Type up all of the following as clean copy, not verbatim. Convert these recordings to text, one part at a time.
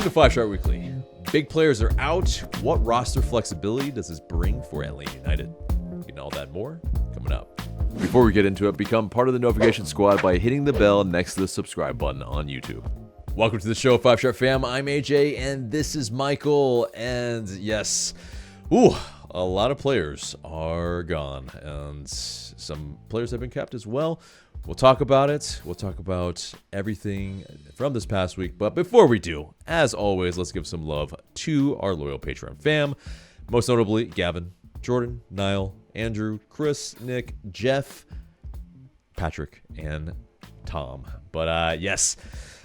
Welcome to 5 Shot Weekly. Big players are out. What roster flexibility does this bring for Atlanta United? Getting all that more coming up. Before we get into it, become part of the notification squad by hitting the bell next to the subscribe button on YouTube. Welcome to the show, 5 Shot fam. I'm AJ, and this is Michael. And yes, a lot of players are gone, and some players have been kept as well. We'll talk about it. We'll talk about everything from this past week. But before we do, as always, let's give some love to our loyal Patreon fam. Most notably, Gavin, Jordan, Niall, Andrew, Chris, Nick, Jeff, Patrick, and Tom. But yes,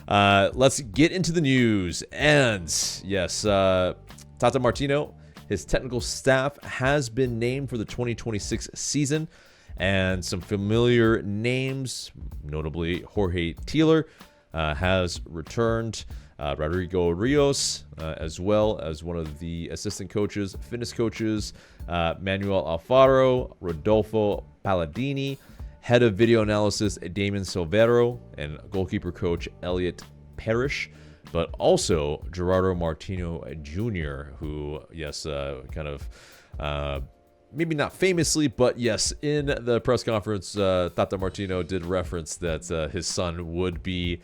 let's get into the news. And yes, Tata Martino, his technical staff has been named for the 2026 season. And some familiar names, notably Jorge Tiller, has returned. Rodrigo Rios, as well as one of the assistant coaches, fitness coaches, Manuel Alfaro, Rodolfo Palladini, head of video analysis, Damon Silvero, and goalkeeper coach, Elliot Parrish. But also Gerardo Martino Jr., who, yes, kind of... maybe not famously, but yes, in the press conference, Tata Martino did reference that his son would be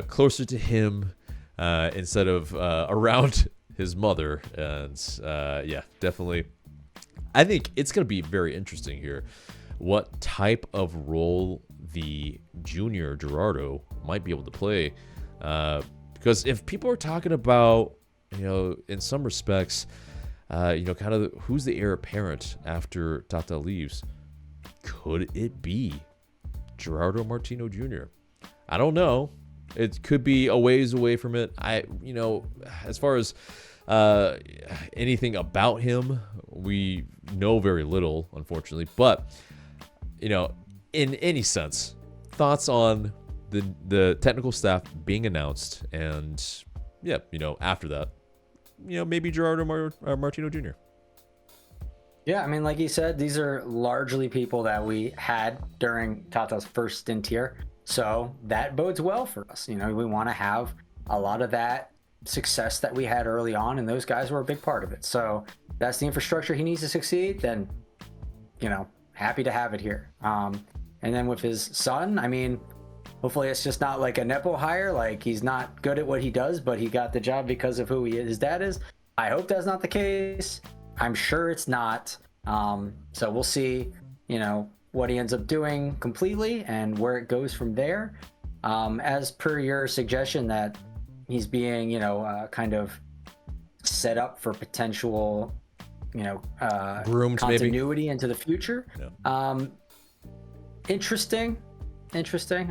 closer to him instead of around his mother. And yeah, definitely. I think it's going to be very interesting here what type of role the junior Gerardo might be able to play. Because if people are talking about, in some respects, kind of who's the heir apparent after Tata leaves? Could it be Gerardo Martino Jr.? I don't know. It could be a ways away from it. As far as anything about him, we know very little, unfortunately. But, in any sense, thoughts on the technical staff being announced and, yeah, after that. Maybe Gerardo Martino Jr. Yeah, I mean, like you said, these are largely people that we had during Tata's first stint here. So that bodes well for us. We want to have a lot of that success that we had early on, and those guys were a big part of it. So that's the infrastructure he needs to succeed, then, happy to have it here. And then with his son, I mean, hopefully it's just not like a Nepo hire, like he's not good at what he does, but he got the job because of who his dad is. I hope that's not the case. I'm sure it's not. So we'll see, what he ends up doing completely and where it goes from there. As per your suggestion that he's being, kind of set up for potential, groomed continuity maybe into the future. Yeah. Interesting.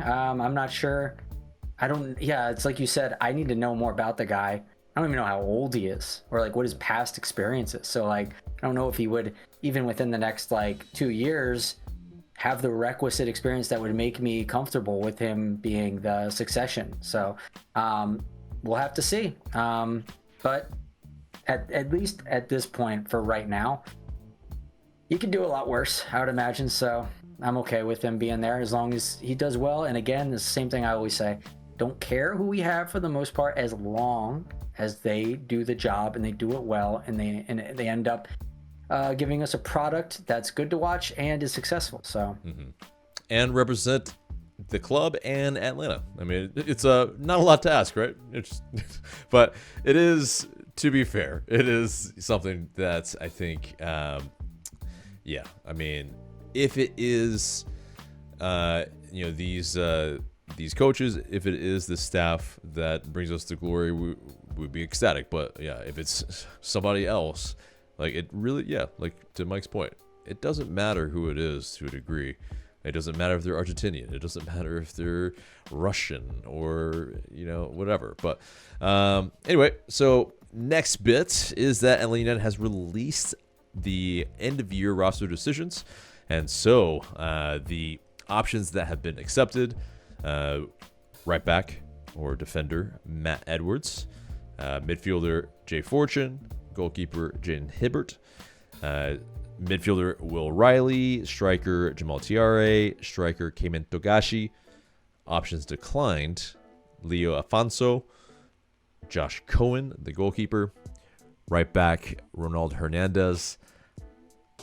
I'm not sure. It's like you said, I need to know more about the guy. I don't even know how old he is or like what his past experience is. So like, I don't know if he would, even within the next like 2 years, have the requisite experience that would make me comfortable with him being the succession. So we'll have to see. But at least at this point for right now, he could do a lot worse, I would imagine. So I'm okay with him being there as long as he does well. And again, the same thing I always say, don't care who we have for the most part, as long as they do the job and they do it well and they end up giving us a product that's good to watch and is successful. So and represent the club and Atlanta. I mean, it's not a lot to ask, right? But it is, to be fair, it is something that I think, yeah, I mean, if it is, these coaches, if it is the staff that brings us to glory, we would be ecstatic. But yeah, if it's somebody else, like it really, yeah, like to Mike's point, it doesn't matter who it is to a degree. It doesn't matter if they're Argentinian. It doesn't matter if they're Russian or, whatever. But anyway, so next bit is that Atlanta United has released the end-of-year roster decisions. And so the options that have been accepted, right back or defender Matt Edwards, midfielder Jay Fortune, goalkeeper Jaden Hibbert, midfielder Will Riley, striker Jamal Tiare, striker Keimen Togashi. Options declined: Leo Afonso, Josh Cohen, the goalkeeper. Right back, Ronald Hernandez.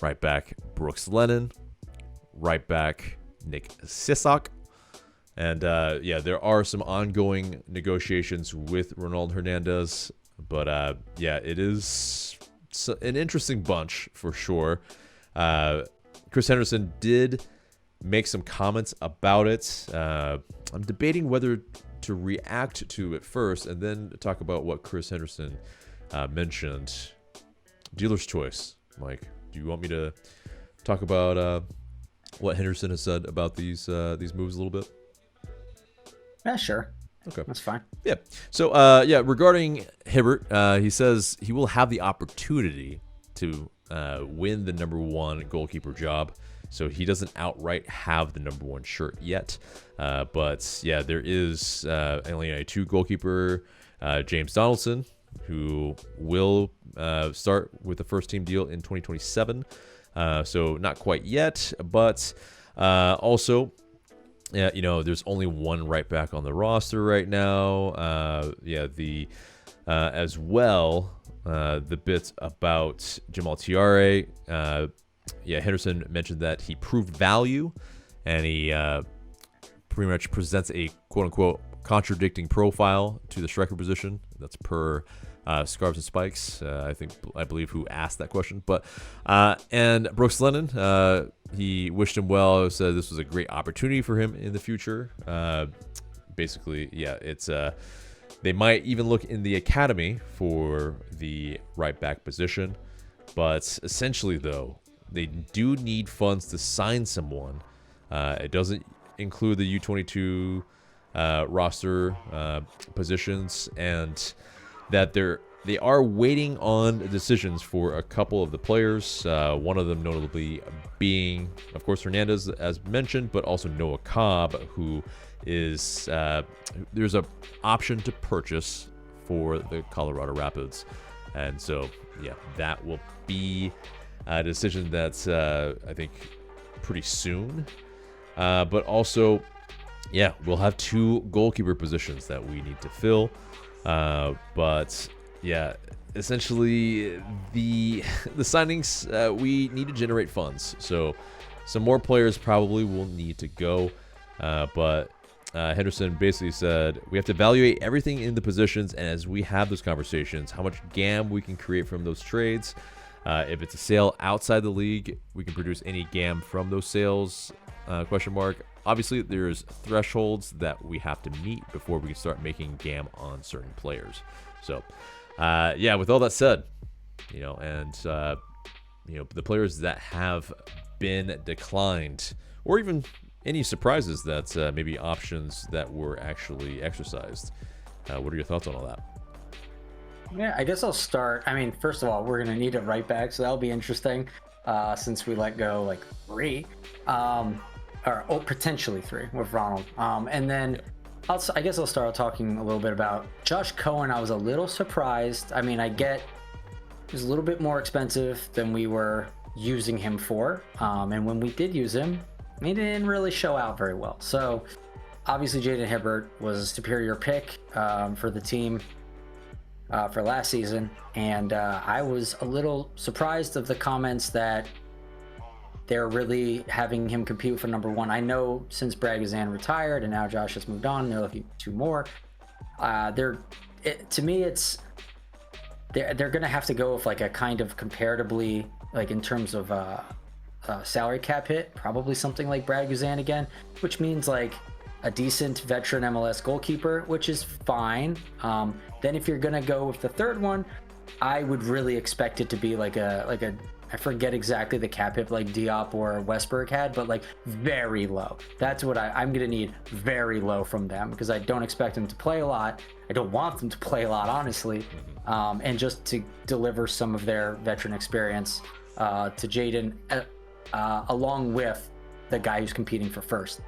Right back, Brooks Lennon. Right back, Nick Sisak. And there are some ongoing negotiations with Ronald Hernandez. But it is an interesting bunch for sure. Chris Henderson did make some comments about it. I'm debating whether to react to it first and then talk about what Chris Henderson mentioned. Dealer's choice. Mike, do you want me to talk about what Henderson has said about these moves a little bit? Yeah, sure. Okay. That's fine. Yeah. So, regarding Hibbert, he says he will have the opportunity to win the number one goalkeeper job. So he doesn't outright have the number one shirt yet. But there is Atlanta 2 goalkeeper James Donaldson, who will start with the first team deal in 2027. So not quite yet, but also, there's only one right back on the roster right now. As well, the bits about Jamal Tiare. Henderson mentioned that he proved value, and he pretty much presents a quote-unquote contradicting profile to the striker position. That's per Scarves and Spikes, I believe, who asked that question. But and Brooks Lennon, he wished him well, said this was a great opportunity for him in the future. They might even look in the academy for the right back position. But essentially, though, they do need funds to sign someone. It doesn't include the U22 roster positions, and that they are waiting on decisions for a couple of the players. One of them notably being, of course, Hernandez, as mentioned, but also Noah Cobb, who is there's an option to purchase for the Colorado Rapids, and so that will be a decision that's I think pretty soon. But also, we'll have 2 goalkeeper positions that we need to fill. Essentially the signings, we need to generate funds. So some more players probably will need to go. But Henderson basically said we have to evaluate everything in the positions, and as we have those conversations, how much GAM we can create from those trades. If it's a sale outside the league, we can produce any GAM from those sales, ? Obviously, there's thresholds that we have to meet before we can start making GAM on certain players. So, with all that said, the players that have been declined, or even any surprises that maybe options that were actually exercised. What are your thoughts on all that? Yeah, I guess I'll start. I mean, first of all, we're going to need a right back, so that'll be interesting since we let go like 3. Potentially 3 with Ronald. And then I guess I'll start talking a little bit about Josh Cohen. I was a little surprised. I mean, I get it was a little bit more expensive than we were using him for. And when we did use him, he didn't really show out very well. So obviously Jaden Hibbert was a superior pick for the team for last season. And I was a little surprised of the comments that they're really having him compete for number 1. I know since Brad Guzan retired and now Josh has moved on, they're looking 2 more. To me, they're going to have to go with like a kind of comparatively, like in terms of salary cap hit, probably something like Brad Guzan again, which means like a decent veteran MLS goalkeeper, which is fine. Then if you're going to go with the third one, I would really expect it to be like a I forget exactly the cap hit like Diop or Westberg had, but like very low. That's what I'm going to need, very low from them, because I don't expect them to play a lot. I don't want them to play a lot, honestly. And just to deliver some of their veteran experience to Jaden, along with the guy who's competing for first.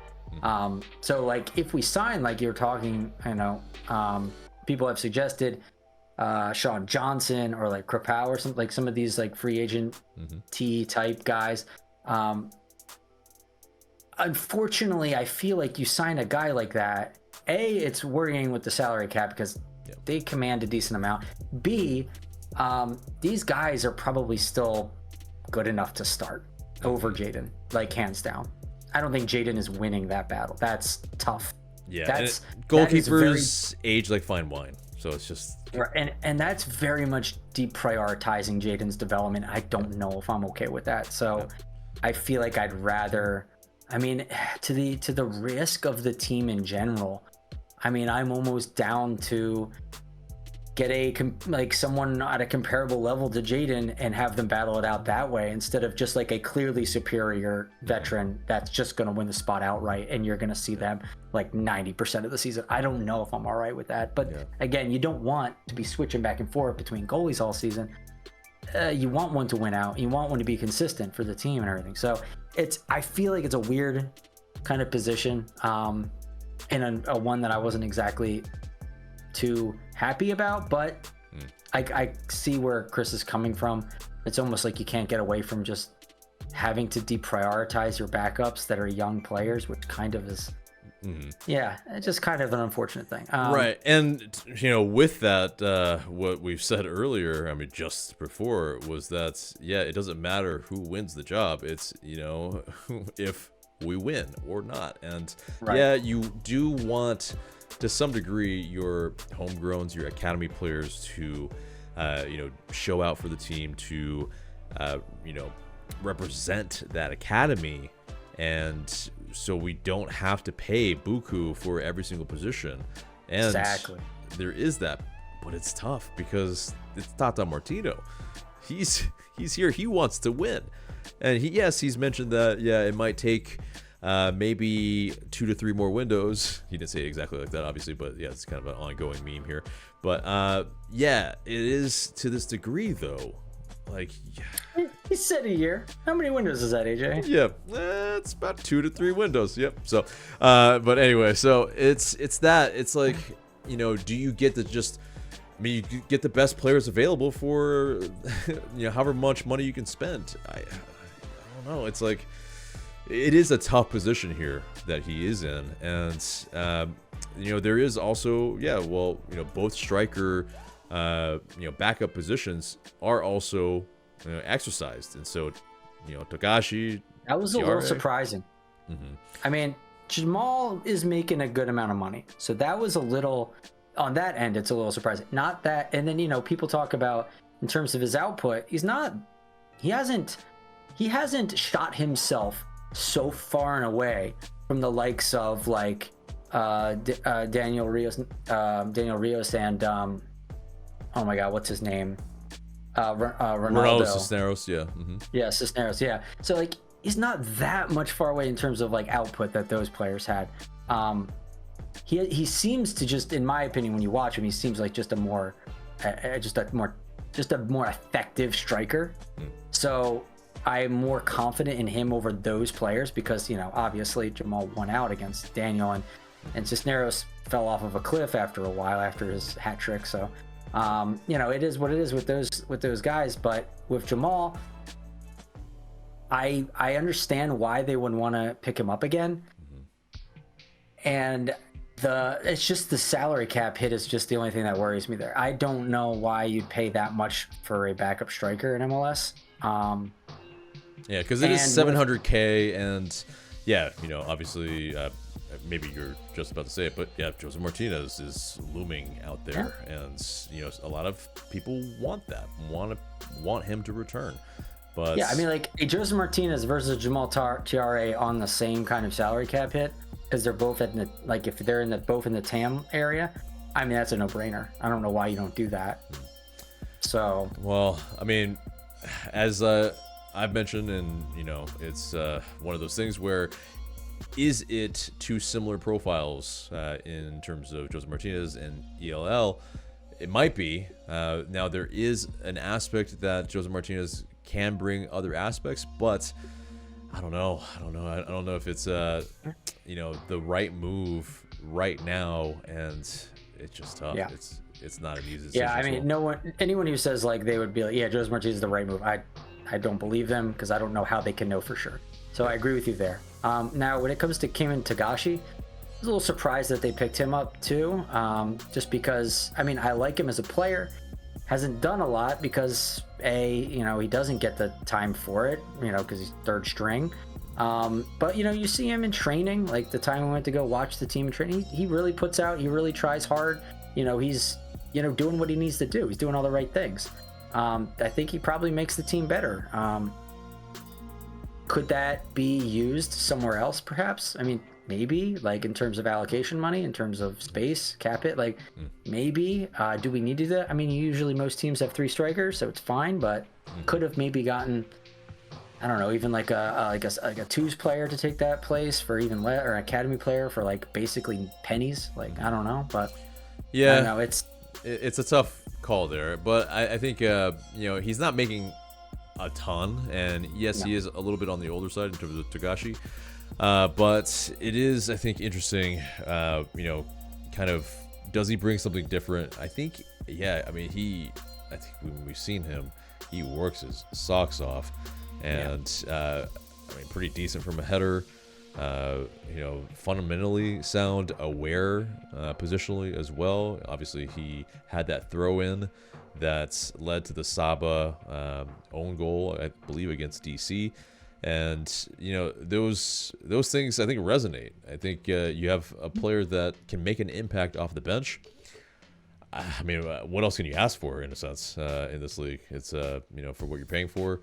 So like if we sign, like you're talking, people have suggested Sean Johnson or like Krapow or something, like some of these like free agent T type guys. Unfortunately, I feel like you sign a guy like that, it's worrying with the salary cap because they command a decent amount. B, these guys are probably still good enough to start over Jaden, like hands down. I don't think Jaden is winning that battle. That's tough. Yeah, that's goalkeepers age like fine wine, so it's just and that's very much deprioritizing Jaden's development. I don't know if I'm okay with that. So I feel like I'd rather, I mean, to the risk of the team in general, I mean, I'm almost down to get someone at a comparable level to Jaden and have them battle it out that way, instead of just like a clearly superior veteran that's just going to win the spot outright and you're going to see them like 90% of the season. I don't know if I'm all right with that, but again, you don't want to be switching back and forth between goalies all season. You want one to win out. You want one to be consistent for the team and everything. So I feel like it's a weird kind of position, and a one that I wasn't exactly too happy about, but I see where Chris is coming from. It's almost like you can't get away from just having to deprioritize your backups that are young players, which kind of is it's just kind of an unfortunate thing, right. And with that, what we've said earlier, I mean, just before, was that it doesn't matter who wins the job, it's if we win or not. And you do want, to some degree, your homegrowns, your academy players to, show out for the team, to, represent that academy. And so we don't have to pay buku for every single position. And exactly, there is that, but it's tough because it's Tata Martino. He's here. He wants to win. And he's mentioned that, it might take maybe 2 to 3 more windows. He didn't say it exactly like that, obviously, but it's kind of an ongoing meme here. But it is to this degree, though. Like, he said a year. How many windows is that, AJ? Yeah, it's about 2 to 3 windows. Yep. So, but anyway, so it's that. It's like, do you get to just, I mean, you get the best players available for, however much money you can spend. I don't know. It's like, it is a tough position here that he is in. And, there is also, both striker, backup positions are also exercised. And so, Togashi, that was a little surprising. I mean, Jamal is making a good amount of money. So that was a little, on that end, it's a little surprising. Not that, and then, people talk about in terms of his output, he hasn't shot himself so far and away from the likes of like Daniel Rios and oh my god, what's his name, Ronaldo Cisneros. Cisneros. So like, he's not that much far away in terms of like output that those players had. He seems to, just in my opinion, when you watch him, he seems like just a more effective striker. So I'm more confident in him over those players because, obviously Jamal won out against Daniel, and Cisneros fell off of a cliff after a while after his hat trick. So, it is what it is with those guys. But with Jamal, I understand why they would want to pick him up again. And it's just the salary cap hit is just the only thing that worries me there. I don't know why you'd pay that much for a backup striker in MLS. Because it is $700K, and obviously, maybe you're just about to say it, but Josef Martinez is looming out there, and a lot of people want him to return. But I mean, like a Josef Martinez versus Jamal Tiare on the same kind of salary cap hit, because they're both if they're both in the TAM area, I mean, that's a no-brainer. I don't know why you don't do that. So, well, I mean, as I've mentioned, and it's one of those things where, is it two similar profiles in terms of Josef Martinez and ELL? It might be. Now, there is an aspect that Josef Martinez can bring other aspects, but I don't know. I don't know if it's the right move right now, and it's just tough. It's not an easy decision. I mean, anyone who says like they would be like, Josef Martinez is the right move, I don't believe them, because I don't know how they can know for sure. So I agree with you there. Now, when it comes to Kim and Togashi, was a little surprised that they picked him up too, just because, I mean, I like him as a player. Hasn't done a lot because he doesn't get the time for it, because he's third string. But you see him in training, like the time we went to go watch the team in training, he really puts out, he really tries hard. He's doing what he needs to do. He's doing all the right things. I think he probably makes the team better. Could that be used somewhere else, perhaps? I mean, maybe, like in terms of allocation money, in terms of space, cap it, like maybe. Do we need to do that? I mean, usually most teams have 3 strikers, so it's fine, but could have maybe gotten, I don't know, even like a twos player to take that place for even or an academy player for like basically pennies. Like, I don't know, but yeah, I don't know, it's a tough call there, but I think he's not making a ton, and yes, he is a little bit on the older side in terms of Togashi, but it is, I think, interesting. Kind of, does he bring something different? I think, I mean, I think when we've seen him, he works his socks off, and I mean, pretty decent from a header. Fundamentally sound, aware positionally as well. Obviously, he had that throw in that's led to the Saba own goal, I believe, against DC, and those things I think resonate. I think you have a player that can make an impact off the bench. I mean, what else can you ask for, in a sense, in this league? It's for what you're paying for.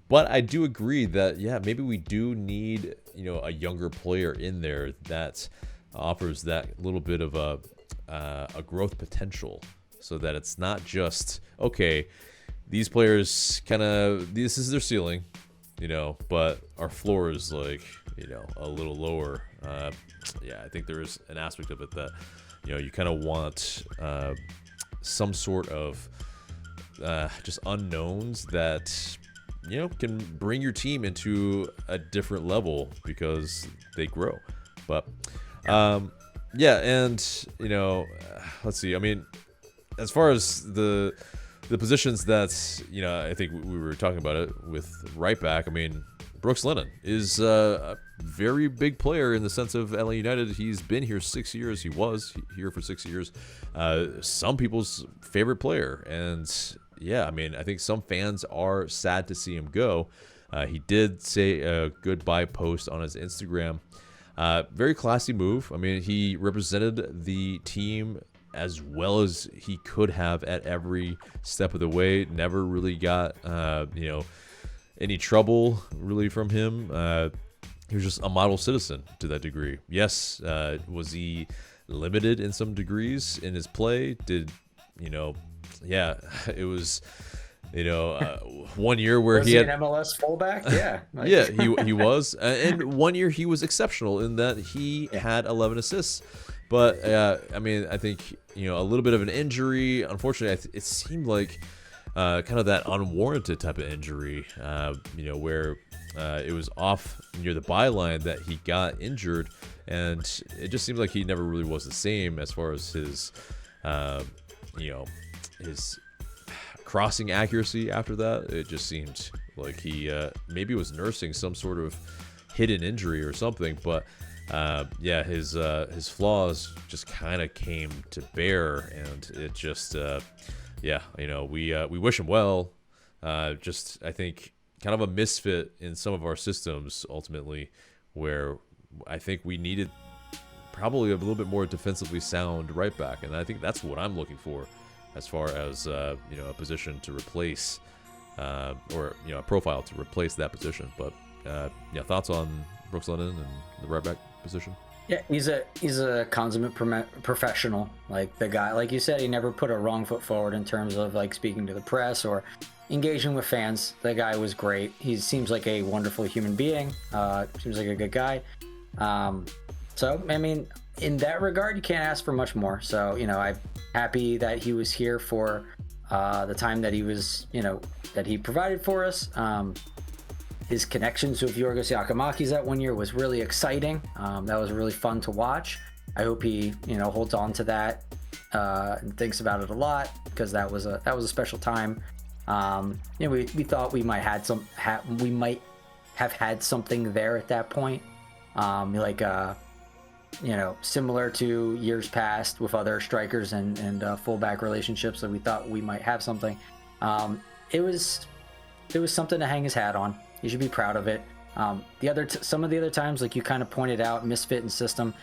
But I do agree that, maybe we do need, a younger player in there that offers that little bit of a growth potential, so that it's not just, okay, these players this is their ceiling, but our floor is like, a little lower. I think there is an aspect of it that, you kind of want some sort of just unknowns that can bring your team into a different level because they grow. But and let's see. I mean, as far as the positions that I think we were talking about it with right back. I mean, Brooks Lennon is a very big player in the sense of LA United. He's been here 6 years. He was here for 6 years. Some people's favorite player, and I mean, I think some fans are sad to see him go. He did say a goodbye post on his Instagram. Very classy move. I mean, he represented the team as well as he could have at every step of the way. Never really got, any trouble really from him. He was just a model citizen to that degree. Yes, was he limited in some degrees in his play? It was, 1 year where he had an MLS fullback. he was, and 1 year he was exceptional in that he had 11 assists. But I mean, I think a little bit of an injury. Unfortunately, it seemed like kind of that unwarranted type of injury, where it was off near the byline that he got injured, and it just seems like he never really was the same as far as his, his crossing accuracy after that. It just seemed like he maybe was nursing some sort of hidden injury or something, but his flaws just kind of came to bear, and it just we wish him well. Just, I think, kind of a misfit in some of our systems ultimately, where I think we needed probably a little bit more defensively sound right back, and I think that's what I'm looking for as far as a position to replace or a profile to replace that position. But thoughts on Brooks Lennon and the right back position? Yeah, he's a consummate professional. Like, the guy, like you said, he never put a wrong foot forward in terms of like speaking to the press or engaging with fans. The guy was great. He seems like a wonderful human being. Seems like a good guy. So I mean, in that regard, you can't ask for much more. So I'm happy that he was here for the time that he was, that he provided for us. His connections with Yorgos Yakimakis that 1 year was really exciting. That was really fun to watch. I hope he, holds on to that and thinks about it a lot, because that was a special time. We thought we might have had something there at that point, like similar to years past with other strikers and fullback relationships that we thought we might have something. It was something to hang his hat on. He should be proud of it. Some of the other times, like you kind of pointed out, misfit in system.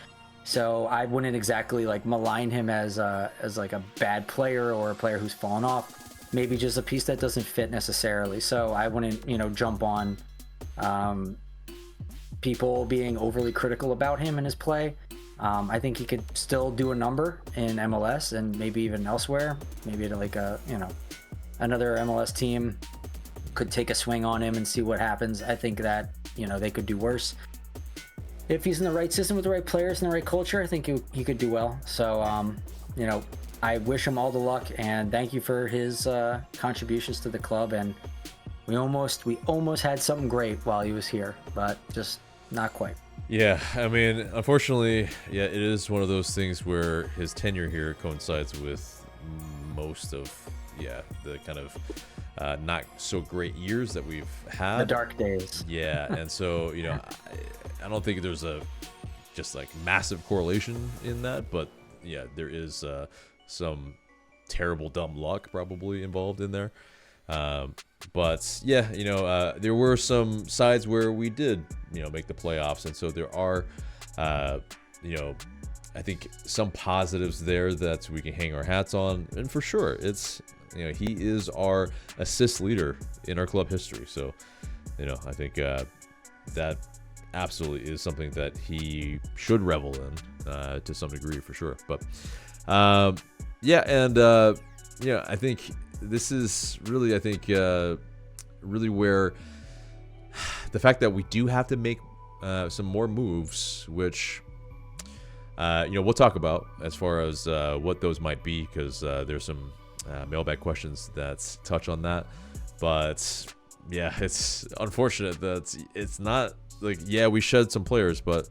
So I wouldn't exactly like malign him as like a bad player or a player who's fallen off. Maybe just a piece that doesn't fit necessarily. So I wouldn't, jump on people being overly critical about him and his play. I think he could still do a number in MLS and maybe even elsewhere. Maybe like another MLS team could take a swing on him and see what happens. I think that, they could do worse. If he's in the right system with the right players and the right culture, I think he could do well. So, I wish him all the luck and thank you for his contributions to the club. And we almost had something great while he was here, but just not quite. Yeah, I mean, unfortunately, yeah, it is one of those things where his tenure here coincides with most of, the kind of not so great years that we've had. The dark days. Yeah, and so, I don't think there's a just like massive correlation in that, but yeah, there is some terrible dumb luck probably involved in there. But yeah, there were some sides where we did, make the playoffs, and so there are, I think some positives there that we can hang our hats on, and for sure, it's he is our assist leader in our club history. So, I think that absolutely is something that he should revel in to some degree for sure. But yeah, and I think this is really, really where the fact that we do have to make some more moves, which we'll talk about as far as what those might be, because there's some mailbag questions that touch on that. But yeah, it's unfortunate that it's not like, we shed some players, but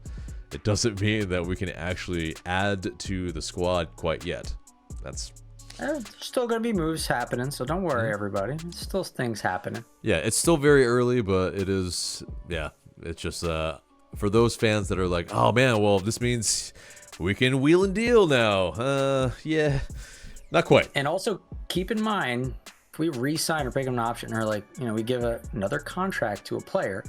it doesn't mean that we can actually add to the squad quite yet. That's there's still going to be moves happening, so don't worry, everybody. There's still things happening. Yeah, it's still very early, but it is, it's just for those fans that are like, oh man, well, this means we can wheel and deal now. Yeah, not quite. And also keep in mind, if we re-sign or pick up an option, or we give another contract to a player,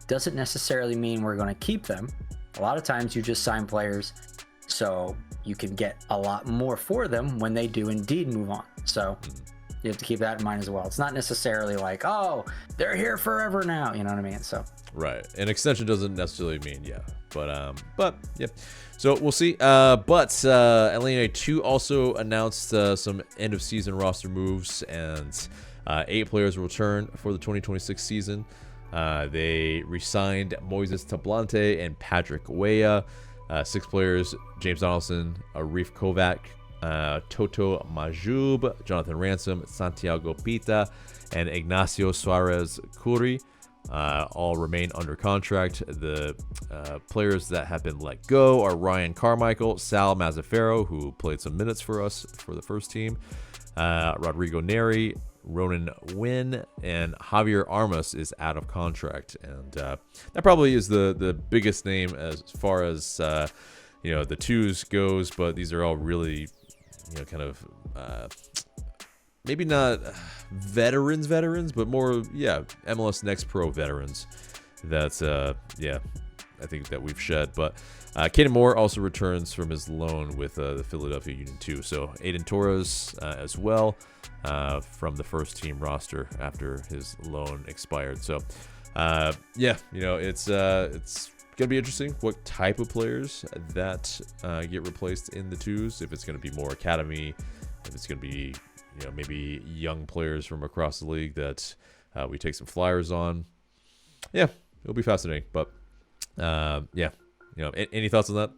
doesn't necessarily mean we're going to keep them. A lot of times you just sign players so you can get a lot more for them when they do indeed move on. So you have to keep that in mind as well. It's not necessarily like, oh, they're here forever now. You know what I mean? So right. An extension doesn't necessarily mean but yeah. So we'll see. But Atlanta United 2 also announced some end of season roster moves, and 8 players will return for the 2026 season. They re-signed Moises Tablante and Patrick Weah. 6 players: James Donaldson, Arif Kovac, Toto Majub, Jonathan Ransom, Santiago Pita, and Ignacio Suarez Curi. All remain under contract. The players that have been let go are Ryan Carmichael, Sal Mazzaferro, who played some minutes for us for the first team, Rodrigo Neri, Ronan Wynn, and Javier Armas is out of contract. And that probably is the biggest name as far as the twos goes, but these are all really kind of maybe not veterans, but more MLS Next Pro veterans that I think that we've shed. But Caden Moore also returns from his loan with the Philadelphia Union 2. So Aiden Torres as well from the first team roster after his loan expired. So it's gonna be interesting what type of players that get replaced in the twos. If it's gonna be more academy, if it's gonna be maybe young players from across the league that we take some flyers on. Yeah, it'll be fascinating. But any thoughts on that?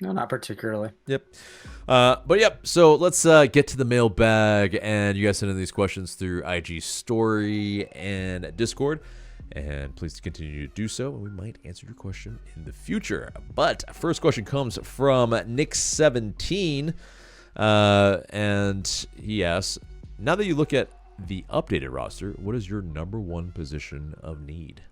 No, not particularly. Yep. But yep. So let's get to the mailbag, and you guys send in these questions through IG Story and Discord, and please continue to do so, and we might answer your question in the future. But first question comes from Nick17, and he asks, now that you look at the updated roster, what is your number one position of need?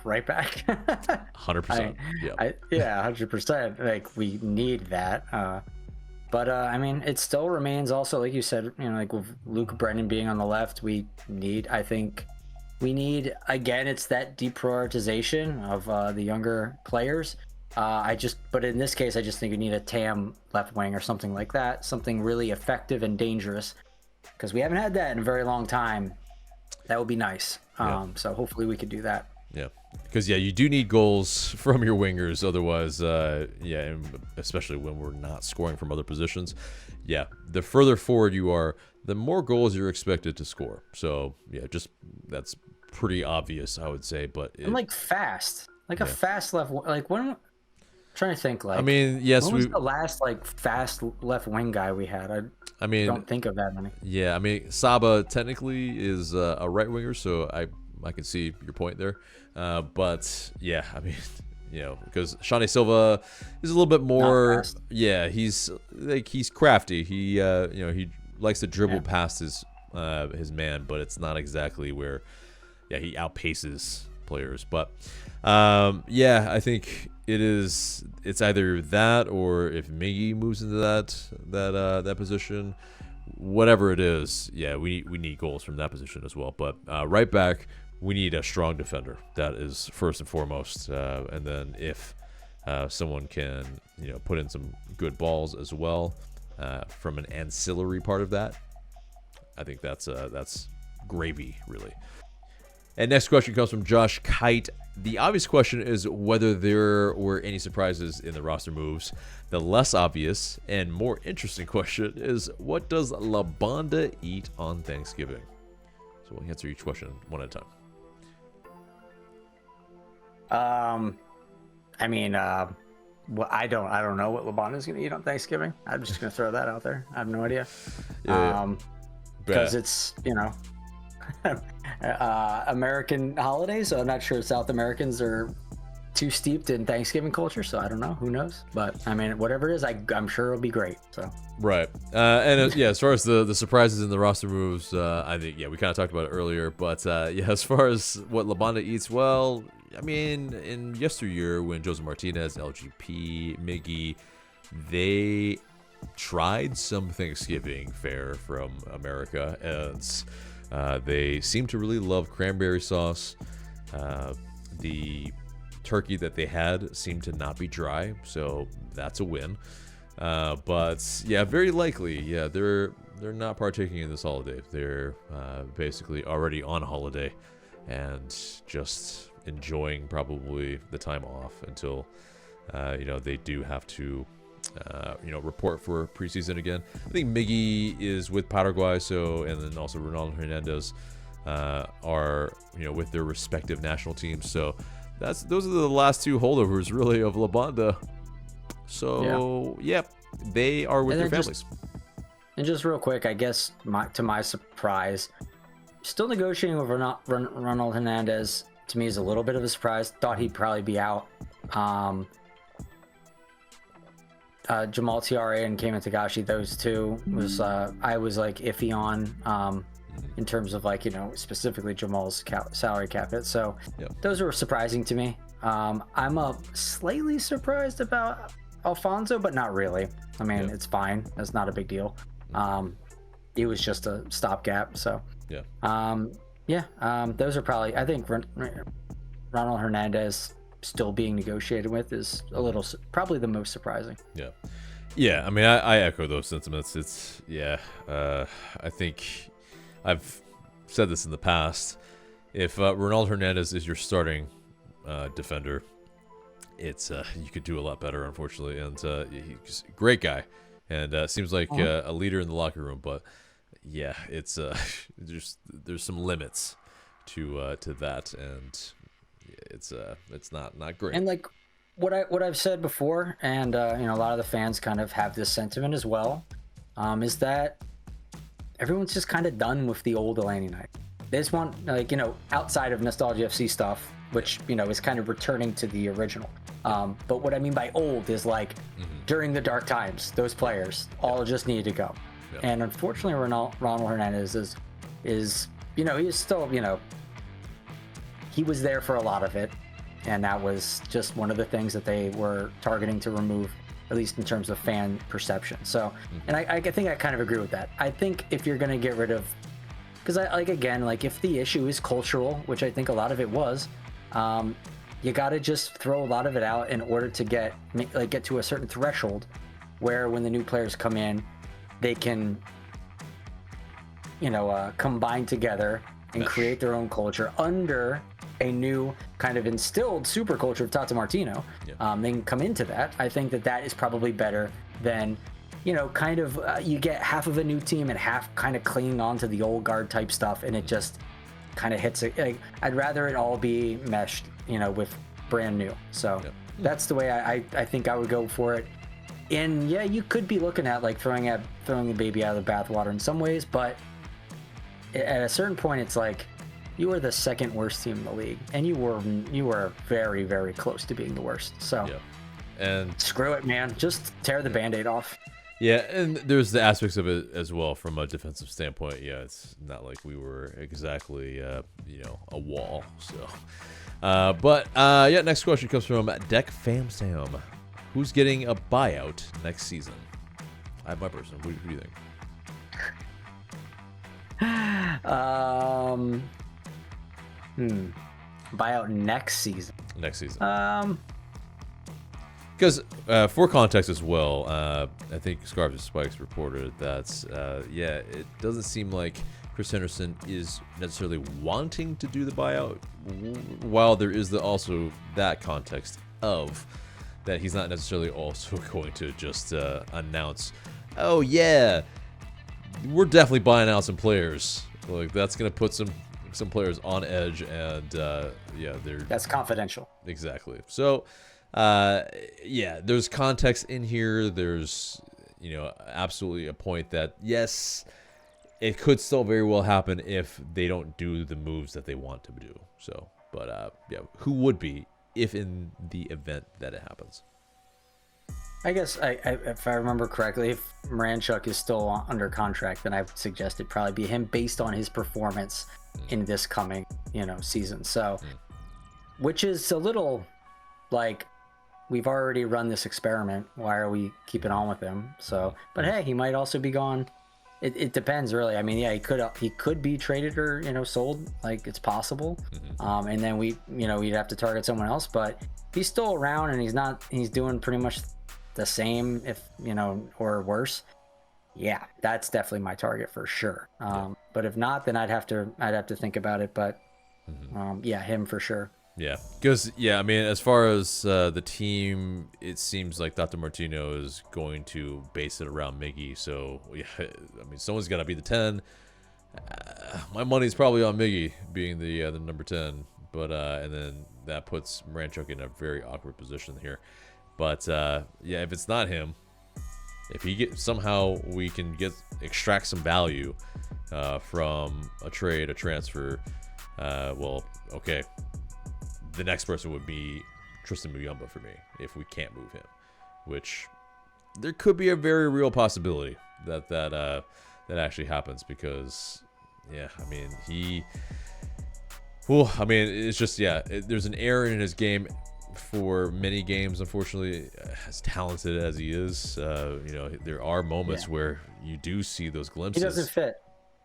Right back. 100%. Yeah. Yeah, 100%. Like we need that. But I mean, it still remains also, like you said, like with Luke Brennan being on the left, I think we need, again, it's that deprioritization of the younger players. But in this case, I just think we need a TAM left wing or something like that, something really effective and dangerous, because we haven't had that in a very long time. That would be nice. So hopefully we could do that. Yeah, because you do need goals from your wingers. Otherwise, and especially when we're not scoring from other positions. Yeah, the further forward you are, the more goals you're expected to score. So just that's pretty obvious, I would say. But and like fast, like a fast left. Like when I'm trying to think, like I mean, yes, when was the last like fast left wing guy we had? I mean, don't think of that many. Yeah, I mean, Saba technically is a right winger, so I can see your point there. But yeah, I mean, because Shane Silva is a little bit more. Yeah, he's crafty. He he likes to dribble past his man, but it's not exactly where he outpaces players. But I think it's either that, or if Miggy moves into that position, whatever it is, we need goals from that position as well. But right back, we need a strong defender. That is first and foremost. And then if someone can put in some good balls as well from an ancillary part of that, I think that's gravy, really. And next question comes from Josh Kite. The obvious question is whether there were any surprises in the roster moves. The less obvious and more interesting question is, what does La Banda eat on Thanksgiving? So we'll answer each question one at a time. I mean, well, I don't know what La Banda is going to eat on Thanksgiving. I'm just going to throw that out there. I have no idea. Because it's American holiday, so I'm not sure South Americans are too steeped in Thanksgiving culture, so I don't know. Who knows? But I mean, whatever it is, I'm sure it'll be great. So right, and as far as the surprises in the roster moves, I think we kind of talked about it earlier. But as far as what La Banda eats, well, I mean, in yesteryear when Josef Martinez, LGP, Miggy, they tried some Thanksgiving fare from America, and they seem to really love cranberry sauce. The turkey that they had seemed to not be dry, so that's a win. But very likely, they're not partaking in this holiday. They're basically already on holiday and just enjoying probably the time off until they do have to report for preseason again. I think Miggy is with Paraguay, and then also Ronaldo Hernandez are with their respective national teams. So those are the last two holdovers really of La Banda. So they are with their families. And just real quick, I guess to my surprise, still negotiating with Ronald Hernandez. To me, is a little bit of a surprise. Thought he'd probably be out. Jamal Tiare and Cayman Tagashi, those two was I was like iffy on in terms of specifically Jamal's salary cap hit. So those were surprising to me. I'm slightly surprised about Alfonso, but not really. I mean, it's fine. That's not a big deal. It was just a stopgap. So those are probably, I think Ronald Hernandez still being negotiated with is probably the most surprising. I mean, I echo those sentiments. It's I think I've said this in the past. If Ronald Hernandez is your starting defender, it's you could do a lot better, unfortunately. And he's a great guy, and seems like a leader in the locker room. But it's there's some limits to that, and it's not great. And like what I've said before, and a lot of the fans kind of have this sentiment as well, is that everyone's just kind of done with the old Atlanta United. They just want outside of Nostalgia FC stuff, which is kind of returning to the original. But what I mean by old is during the dark times, those players all just need to go. And unfortunately, Ronald Hernandez is he is still he was there for a lot of it, and that was just one of the things that they were targeting to remove, at least in terms of fan perception. So, and I think I kind of agree with that. I think if you're going to get rid of, because if the issue is cultural, which I think a lot of it was, you got to just throw a lot of it out in order to get to a certain threshold where when the new players come in, they can, combine together and create their own culture under a new kind of instilled super culture of Tata Martino. They can come into that. I think that is probably better than, you get half of a new team and half kind of clinging on to the old guard type stuff, and it just kind of hits it. Like, I'd rather it all be meshed, with brand new. So that's the way I think I would go for it. And yeah, you could be looking at like throwing the baby out of the bathwater in some ways, but at a certain point, it's like you were the second worst team in the league, and you were very, very close to being the worst. So and screw it, man. Just tear the Band-Aid off. Yeah, and there's the aspects of it as well from a defensive standpoint. Yeah, it's not like we were exactly a wall. So, next question comes from Deck Fam Sam. Who's getting a buyout next season? I have my person. Who do you think? Buyout next season. Next season. Because for context as well, I think Scarves and Spikes reported that it doesn't seem like Chris Henderson is necessarily wanting to do the buyout, while there is also that context of that he's not necessarily also going to just announce, oh yeah, we're definitely buying out some players. Like, that's going to put some players on edge, and that's confidential. Exactly. So there's context in here. There's absolutely a point that yes, it could still very well happen if they don't do the moves that they want to do. So, but who would be if in the event that it happens? I guess if I remember correctly, if Moranchuk is still under contract, then I would suggest it probably be him based on his performance in this coming, season. So, which is a little like, we've already run this experiment. Why are we keeping on with him? So, but hey, he might also be gone. It depends, really. I mean, yeah, he could be traded or sold. Like, it's possible. And then we'd have to target someone else. But if he's still around and he's doing pretty much the same, if or worse. Yeah, that's definitely my target for sure. But if not, then I'd have to think about it. But him for sure. Yeah, because I mean, as far as the team, it seems like Tata Martino is going to base it around Miggy. So I mean, someone's got to be the 10. My money's probably on Miggy being the number 10, but and then that puts Moranchuk in a very awkward position here. But if it's not him, if he somehow we can extract some value from a trade, a transfer, okay. The next person would be Tristan Muyumba for me if we can't move him, which there could be a very real possibility that actually happens because, I mean, it's just, there's an error in his game for many games, unfortunately, as talented as he is. There are moments where you do see those glimpses. He doesn't fit.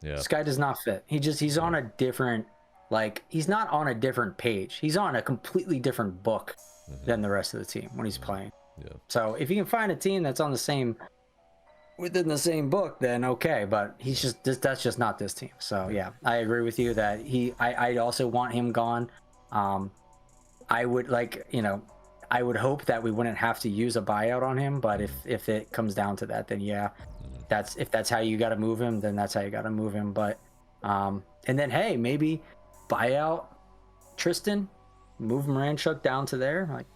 Yeah. This guy does not fit. He's on a different... Like, he's not on a different page. He's on a completely different book than the rest of the team when he's playing. Yeah. So if you can find a team that's within the same book, then okay. But that's just not this team. So yeah, I agree with you that I also want him gone. I would I would hope that we wouldn't have to use a buyout on him. But if it comes down to that, then if that's how you got to move him, then that's how you got to move him. But and then hey, maybe buyout Tristan, move Moranchuk down to there, like,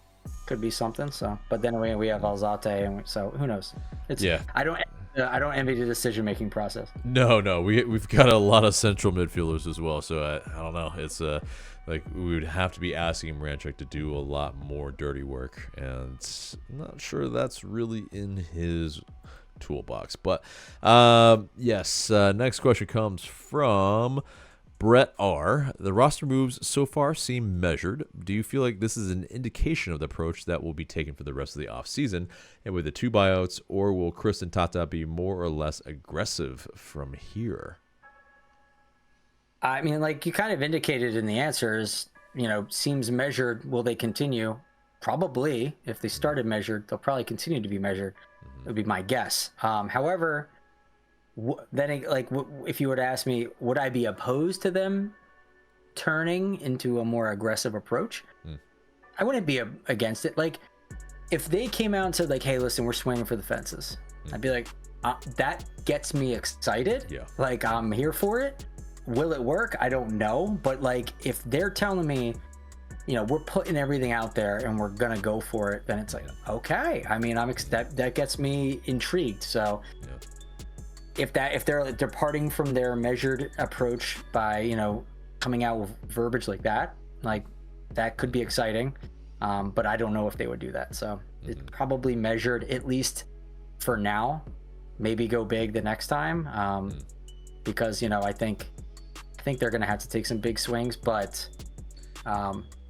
could be something. So, but then we have Alzate, and so who knows? I don't envy the decision making process. No, we've got a lot of central midfielders as well. So I don't know. It's like we would have to be asking Moranchuk to do a lot more dirty work, and I'm not sure that's really in his toolbox. But yes, next question comes from Brett R. The roster moves so far seem measured. Do you feel like this is an indication of the approach that will be taken for the rest of the offseason and with the 2 buyouts, or will Chris and Tata be more or less aggressive from here? I mean, like you kind of indicated in the answers, seems measured. Will they continue? Probably. If they started measured, they'll probably continue to be measured. It would be my guess. However, if you were to ask me, would I be opposed to them turning into a more aggressive approach? I wouldn't be against it. Like, if they came out and said, like, hey, listen, we're swinging for the fences, I'd be like, that gets me excited. Yeah. Like, I'm here for it. Will it work? I don't know. But, like, if they're telling me, we're putting everything out there and we're going to go for it, then it's like, okay. I mean, that gets me intrigued. So, if they're departing from their measured approach by coming out with verbiage like that could be exciting, but I don't know if they would do that. So it's probably measured, at least for now. Maybe go big the next time, because I think they're gonna have to take some big swings, but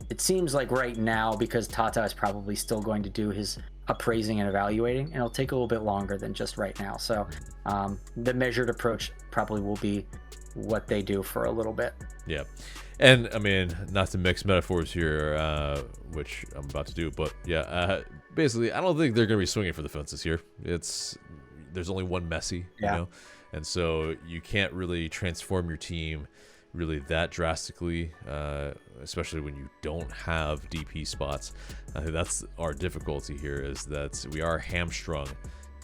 it seems like right now, because Tata is probably still going to do his appraising and evaluating, and it'll take a little bit longer than just right now. So the measured approach probably will be what they do for a little bit. Yeah. And I mean, not to mix metaphors here, which I'm about to do, but basically, I don't think they're going to be swinging for the fences here. There's only one Messi, and so you can't really transform your team really that drastically, especially when you don't have DP spots. I think that's our difficulty here, is that we are hamstrung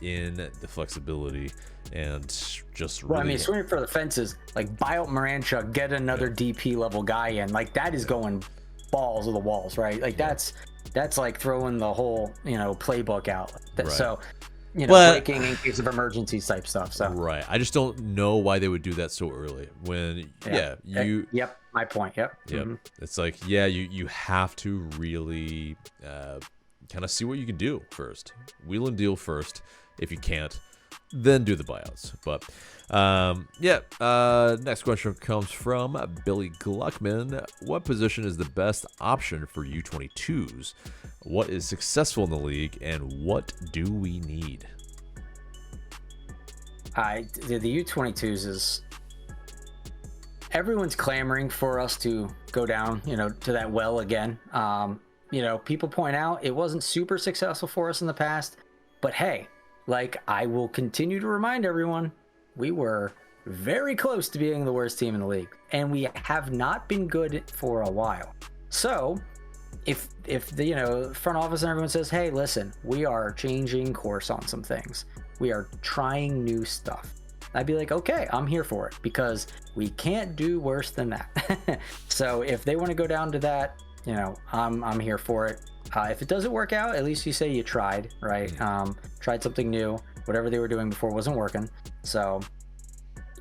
in the flexibility and just really... Well, I mean, swinging for the fences, like buyout Marancha, get another DP level guy in, like that is going balls to the walls, right? Like that's like throwing the whole playbook out. So breaking in case of emergencies type stuff. So right, I just don't know why they would do that so early. When yep, my point. Yep. It's like you have to really kind of see what you can do first. Wheel and deal first. If you can't, then do the buyouts. But next question comes from Billy Gluckman. What position is the best option for U22s? What is successful in the league, and what do we need? The U22s is... Everyone's clamoring for us to go down, to that well again. People point out it wasn't super successful for us in the past, but hey, like, I will continue to remind everyone, we were very close to being the worst team in the league, and we have not been good for a while. So if the front office and everyone says, hey, listen, we are changing course on some things, we are trying new stuff, I'd be like, okay, I'm here for it, because we can't do worse than that. So if they want to go down to that, I'm here for it. If it doesn't work out, at least you say you tried, right? Tried something new. Whatever they were doing before wasn't working. So,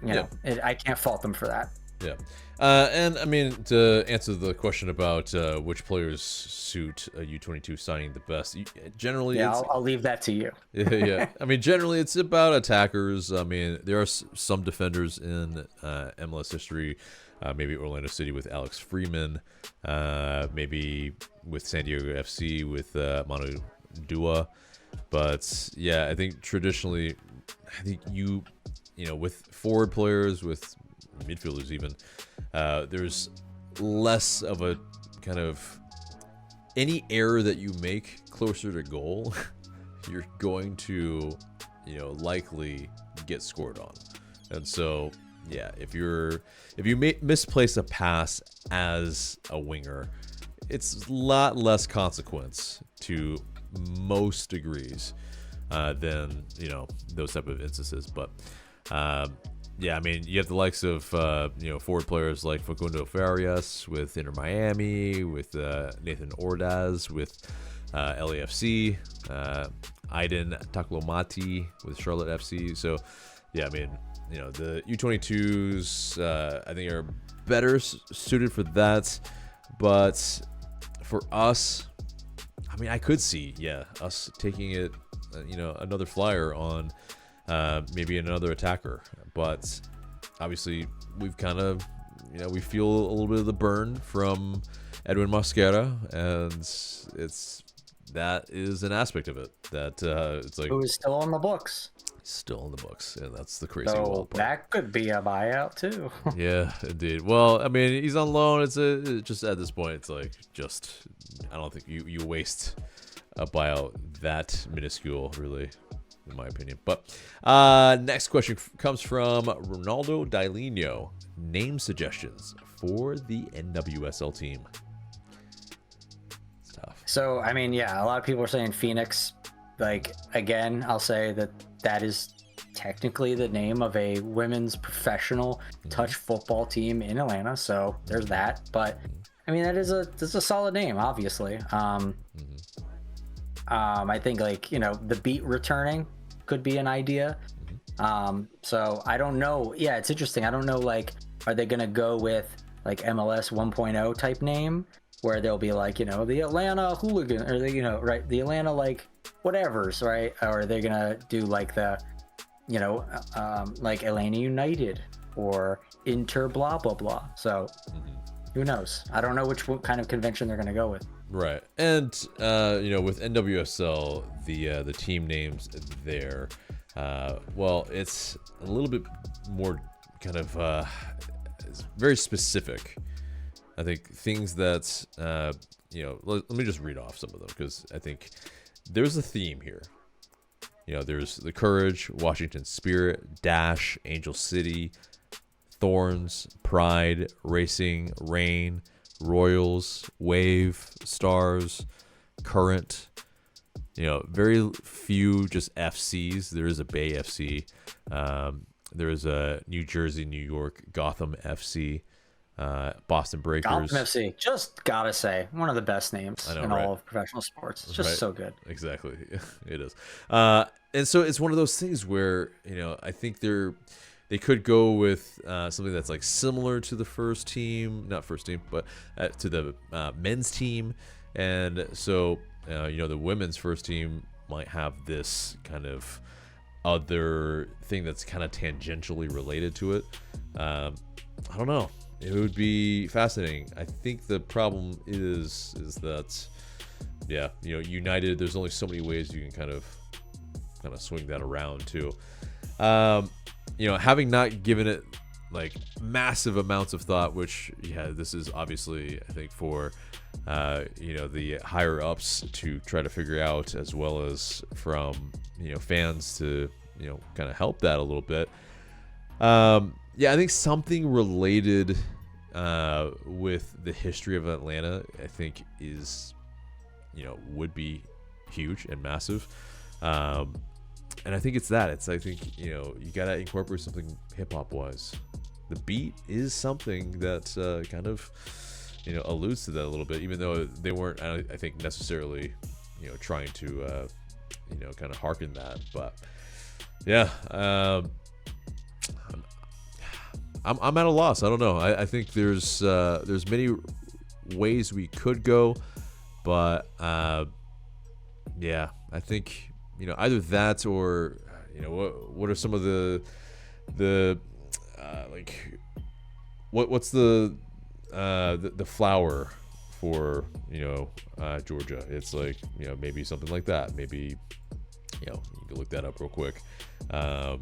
I can't fault them for that. Yeah. And I mean, to answer the question about which players suit a U22 signing the best, generally, I'll leave that to you. Yeah. I mean, generally, it's about attackers. I mean, there are some defenders in MLS history. Maybe Orlando City with Alex Freeman. Maybe with San Diego FC with Manu Dua. But yeah, I think traditionally, with forward players, with midfielders even, there's less of a kind of any error that you make closer to goal, you're going to, likely get scored on. And so, yeah, if you misplace a pass as a winger, it's a lot less consequence to most degrees than those type of instances. But I mean, you have the likes of forward players like Facundo Farias with Inter Miami, with Nathan Ordaz with LAFC, Aiden Taklomati with Charlotte FC. So yeah, I mean, the U22s I think are better suited for that. But for us, I mean, I could see us taking it another flyer on maybe another attacker, but obviously we've kind of we feel a little bit of the burn from Edwin Mosquera, and that is an aspect of it that it's like Who is still in the books. Still in the books, and that's the crazy So wild part. that could be a buyout too. Yeah, indeed. Well, I mean, he's on loan. It's just at this point, it's like I don't think you waste a buyout that minuscule, really, in my opinion. But next question comes from Ronaldo Dailino. Name suggestions for the NWSL team. It's tough. So I mean, yeah, a lot of people are saying Phoenix. Like, again, I'll say that is technically the name of a women's professional touch football team in Atlanta. So there's that. But I mean, that's a solid name, obviously. I think, like, the beat returning could be an idea. So I don't know. Yeah, it's interesting. I don't know, like, are they going to go with like MLS 1.0 type name where they'll be like, the Atlanta Hooligan, or right, the Atlanta like whatever's, right? Or are they going to do like the, like Atlanta United or Inter blah, blah, blah. So who knows? I don't know what kind of convention they're going to go with. Right. And, with NWSL, the team names there, well, it's a little bit more kind of it's very specific. I think things that, let me just read off some of them, because I think there's a theme here. There's the Courage, Washington Spirit, Dash, Angel City, Thorns, Pride, Racing, Rain, Royals, Wave, Stars, Current. Very few just FCs. There is a Bay FC. There is a New Jersey, New York, Gotham FC, Boston Breakers. Gotham FC, just gotta say, one of the best names in right? all of professional sports. It's just so good. Exactly, it is. And so it's one of those things where I think they could go with something that's like similar to the first team, not first team, but to the men's team, and so the women's first team might have this kind of other thing that's kind of tangentially related to it. I don't know. It would be fascinating. I think the problem is that, United, there's only so many ways you can kind of swing that around too. Having not given it like massive amounts of thought, which this is obviously, I think, for the higher ups to try to figure out, as well as from fans to kind of help that a little bit. I think something related with the history of Atlanta, I think, is would be huge and massive. And I think it's that. I think you gotta incorporate something hip hop wise. The beat is something that kind of alludes to that a little bit, even though they weren't, I think, necessarily trying to kind of hearken that. But I'm at a loss. I don't know. I think there's many ways we could go, but I think either that or what are some of the like what's the flower for Georgia? It's like maybe something like that. Maybe you can look that up real quick. I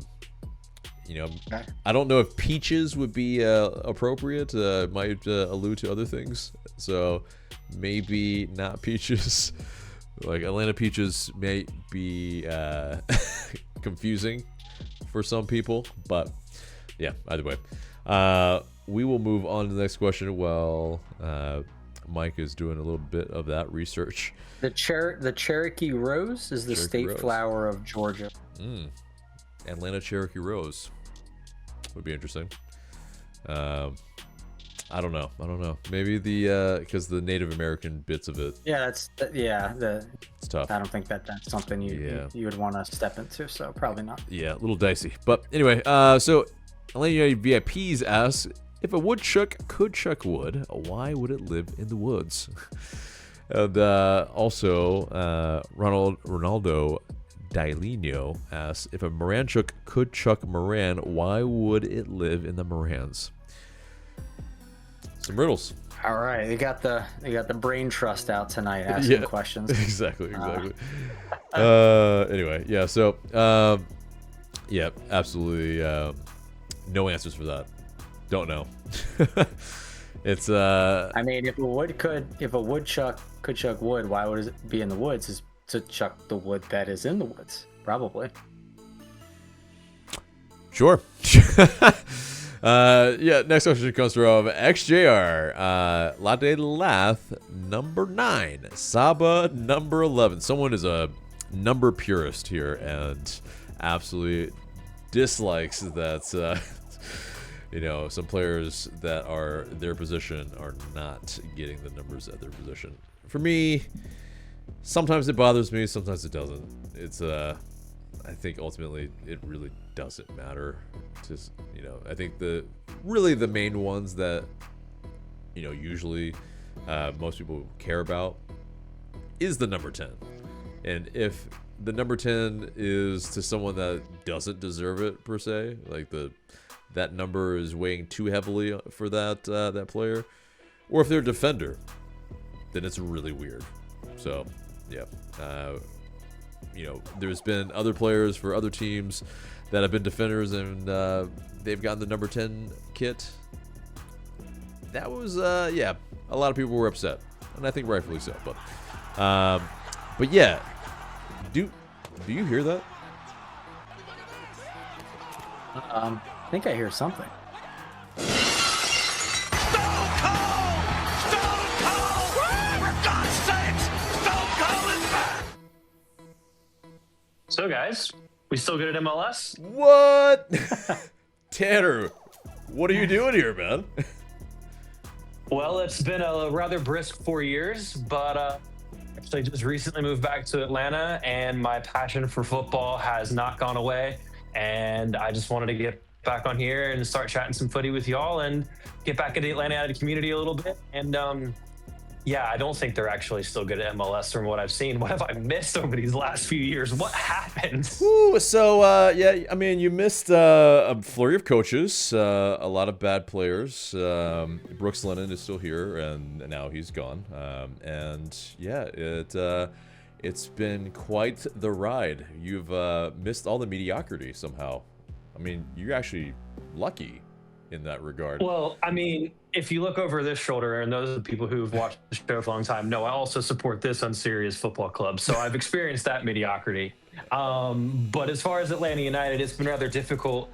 don't know if peaches would be appropriate. Might allude to other things, so maybe not peaches. Like Atlanta peaches may be confusing for some people, but either way, we will move on to the next question while Mike is doing a little bit of that research. The Cherokee Rose is the state flower of Georgia. Atlanta Cherokee Rose would be interesting. I don't know. Maybe because the Native American bits of it. Yeah, it's tough. I don't think that's something you would want to step into. So probably not. Yeah, a little dicey. But anyway, so Atlanta United VIPs asks, if a woodchuck could chuck wood, why would it live in the woods? And also, Ronaldo Dailino asks, if a Moranchuk could chuck Moran, why would it live in the Morans? some riddles. All right, they got the brain trust out tonight, asking questions. Exactly. Anyway, yeah. So, yeah, absolutely. No answers for that. Don't know. It's I mean, if a woodchuck could chuck wood, why would it be in the woods? Is to chuck the wood that is in the woods, probably. Sure. Yeah, next question comes from XJR. Latte Lath, number 9. Saba, number 11. Someone is a number purist here and absolutely dislikes that, some players that are their position are not getting the numbers at their position. For me, sometimes it bothers me, sometimes it doesn't. It's, I think ultimately it really doesn't matter. Just, I think the main ones that, usually most people care about is the number 10. And if the number 10 is to someone that doesn't deserve it per se, like that number is weighing too heavily for that player, or if they're a defender, then it's really weird. So, yeah. There's been other players for other teams that have been defenders and they've gotten the number 10 kit. That was, a lot of people were upset, and I think rightfully so. But yeah, do you hear that? I think I hear something. So guys, we still good at MLS? What? Tanner, what are you doing here, man? Well, it's been a rather brisk 4 years, but actually just recently moved back to Atlanta, and my passion for football has not gone away. And I just wanted to get back on here and start chatting some footy with y'all and get back into the Atlanta United community a little bit. And I don't think they're actually still good at MLS from what I've seen. What have I missed over these last few years? What happened? Ooh, so, you missed a flurry of coaches, a lot of bad players. Brooks Lennon is still here, and now he's gone. It's been quite the ride. You've missed all the mediocrity somehow. I mean, you're actually lucky in that regard. Well, I mean, if you look over this shoulder, and those are the people who've watched the show for a long time know I also support this unserious football club, so I've experienced that mediocrity. But as far as Atlanta United, it's been rather difficult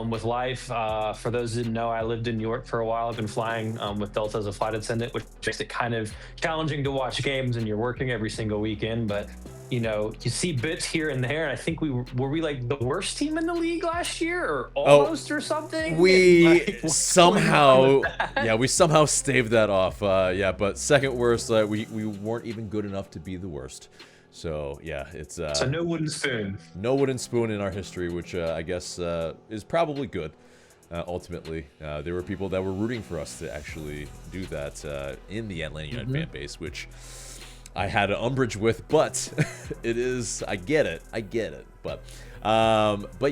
with life. For those who didn't know, I lived in New York for a while. I've been flying with Delta as a flight attendant, which makes it kind of challenging to watch games, and you're working every single weekend. But you see bits here and there, and I think were we like the worst team in the league last year, or almost, or something. We somehow staved that off. But second worst, we weren't even good enough to be the worst. So yeah, it's so no wooden spoon. No wooden spoon in our history, which I guess is probably good. Ultimately, there were people that were rooting for us to actually do that in the Atlanta United fan base, which I had an umbrage with, but it is, I get it, but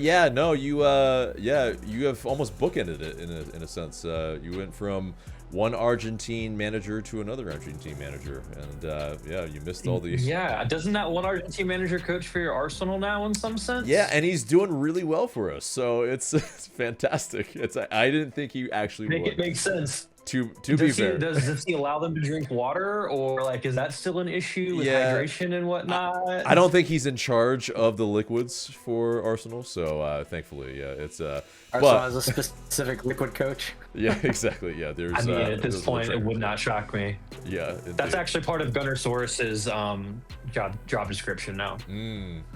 yeah, no, you have almost bookended it in a sense. You went from one Argentine manager to another Argentine manager, and you missed all the. Yeah, doesn't that one Argentine manager coach for your Arsenal now in some sense? Yeah, and he's doing really well for us, so it's fantastic. I didn't think he actually would. It makes sense. To be fair, does he allow them to drink water, or is that still an issue with hydration and whatnot? I don't think he's in charge of the liquids for Arsenal, so thankfully, it's Arsenal has a specific liquid coach. Yeah, exactly. Yeah, there's. I mean, at this point, it would not shock me. Yeah, that's actually part of Gunnar Sores's job description now.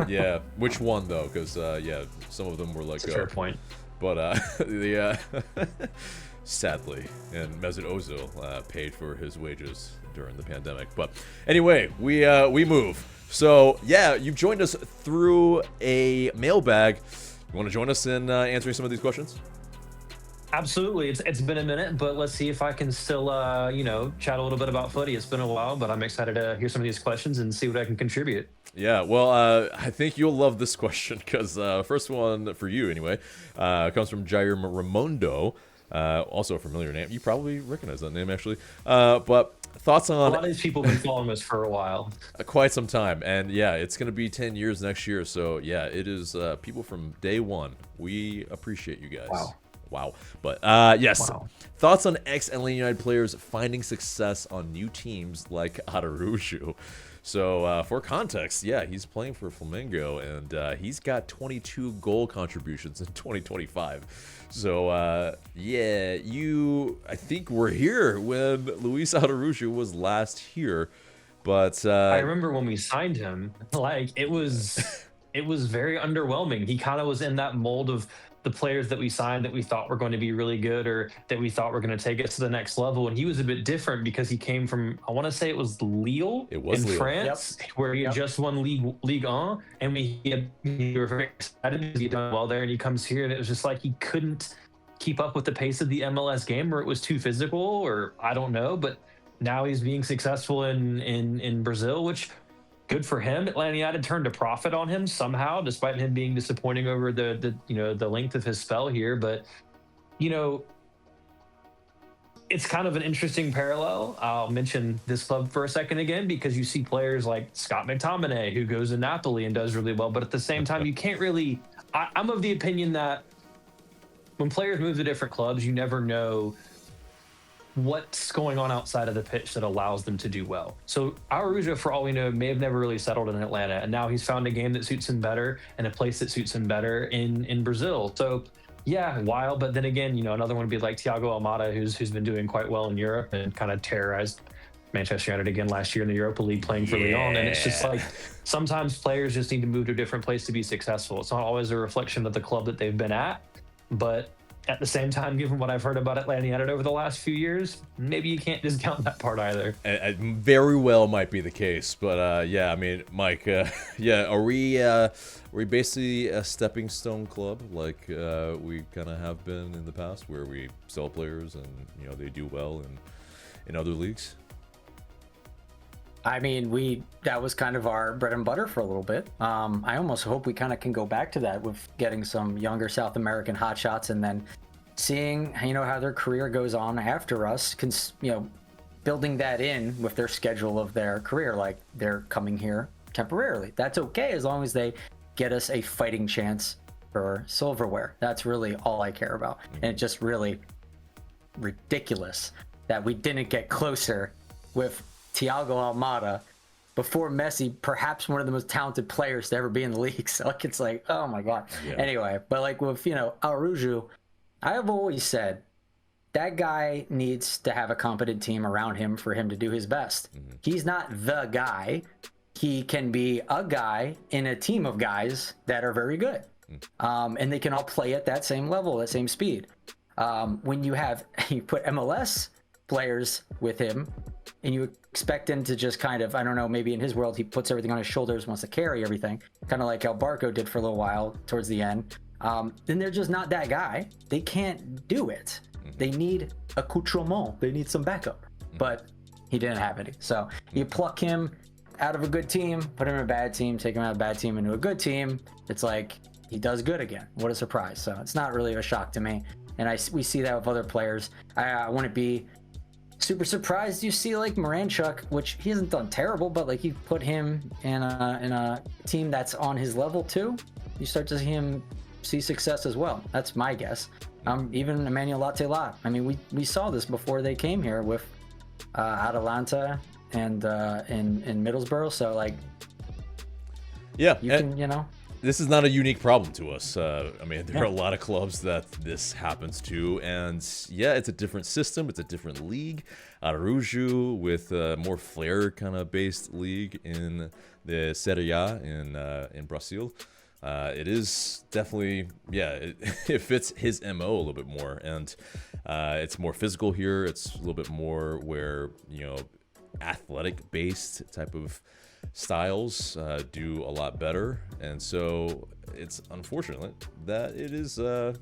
Yeah, which one though? Because some of them were like. Fair point. But sadly, and Mesut Ozil paid for his wages during the pandemic. But anyway, we move. So yeah, you've joined us through a mailbag. You want to join us in answering some of these questions? Absolutely. It's been a minute, but let's see if I can still chat a little bit about footy. It's been a while, but I'm excited to hear some of these questions and see what I can contribute. Yeah, well, I think you'll love this question because first one for you anyway comes from Jair Raimondo. Also a familiar name. You probably recognize that name, actually. But thoughts A on lot of these people have been following us for a while. quite some time. And yeah, it's going to be 10 years next year. So yeah, it is people from day one. We appreciate you guys. Wow. But yes, thoughts on ex-Atlanta United players finding success on new teams like Araujo. So for context, yeah, he's playing for Flamengo, and he's got 22 goal contributions in 2025. So yeah, I think we're here when Luis Araujo was last here. But I remember when we signed him, like it was very underwhelming. He kind of was in that mold of the players that we signed that we thought were going to be really good or that we thought were going to take us to the next level. And he was a bit different because he came from, I want to say it was Lille in France, where he had just won Ligue 1. And we were very excited because he had done well there. And he comes here and it was just like he couldn't keep up with the pace of the MLS game, or it was too physical, or I don't know. But now he's being successful in Brazil, which good for him. Atlanta United turned a profit on him somehow, despite him being disappointing over the length of his spell here. But it's kind of an interesting parallel. I'll mention this club for a second again because you see players like Scott McTominay who goes to Napoli and does really well. But at the same time, you can't really. I'm of the opinion that when players move to different clubs, you never know what's going on outside of the pitch that allows them to do well. So Araujo, for all we know, may have never really settled in Atlanta, and now he's found a game that suits him better and a place that suits him better in Brazil. So yeah, wild. But then again, another one would be like Thiago Almada, who's been doing quite well in Europe and kind of terrorized Manchester United again last year in the Europa League playing for Lyon. And it's just like sometimes players just need to move to a different place to be successful. It's not always a reflection of the club that they've been at, but at the same time, given what I've heard about Atlanta United over the last few years, maybe you can't discount that part either. Very well might be the case, but yeah, I mean, Mike, yeah, are we basically a stepping stone club like we kind of have been in the past, where we sell players and they do well in other leagues? I mean, that was kind of our bread and butter for a little bit. I almost hope we kind of can go back to that with getting some younger South American hotshots and then seeing, how their career goes on after us, building that in with their schedule of their career. Like they're coming here temporarily. That's okay as long as they get us a fighting chance for silverware. That's really all I care about. And it's just really ridiculous that we didn't get closer with Thiago Almada before Messi, perhaps one of the most talented players to ever be in the league. So it's like, oh my God. Yeah. Anyway, but like with, Araujo, I have always said that guy needs to have a competent team around him for him to do his best. Mm-hmm. He's not the guy. He can be a guy in a team of guys that are very good. Mm-hmm. And they can all play at that same level, that same speed. When you put MLS players with him, and you expect him to just kind of, I don't know, maybe in his world, he puts everything on his shoulders, wants to carry everything, kind of like how Barco did for a little while towards the end. Then they're just not that guy. They can't do it. They need accoutrement. They need some backup. But he didn't have any. So you pluck him out of a good team, put him in a bad team, take him out of a bad team into a good team. It's like he does good again. What a surprise. So it's not really a shock to me. And we see that with other players. I wouldn't be super surprised you see like Moranchuk, which he hasn't done terrible, but like you put him in a team that's on his level too, you start to see him see success as well. That's my guess. Even Emmanuel Latela. I mean, we saw this before they came here with Atalanta and in Middlesbrough. So like, yeah, you can this is not a unique problem to us. I mean, there are a lot of clubs that this happens to, and yeah, it's a different system, it's a different league. Araujo with a more flair kind of based league in the Serie A in Brazil. It is definitely, it fits his MO a little bit more, and it's more physical here. It's a little bit more where, athletic based type of styles do a lot better, and so it's unfortunate that it is there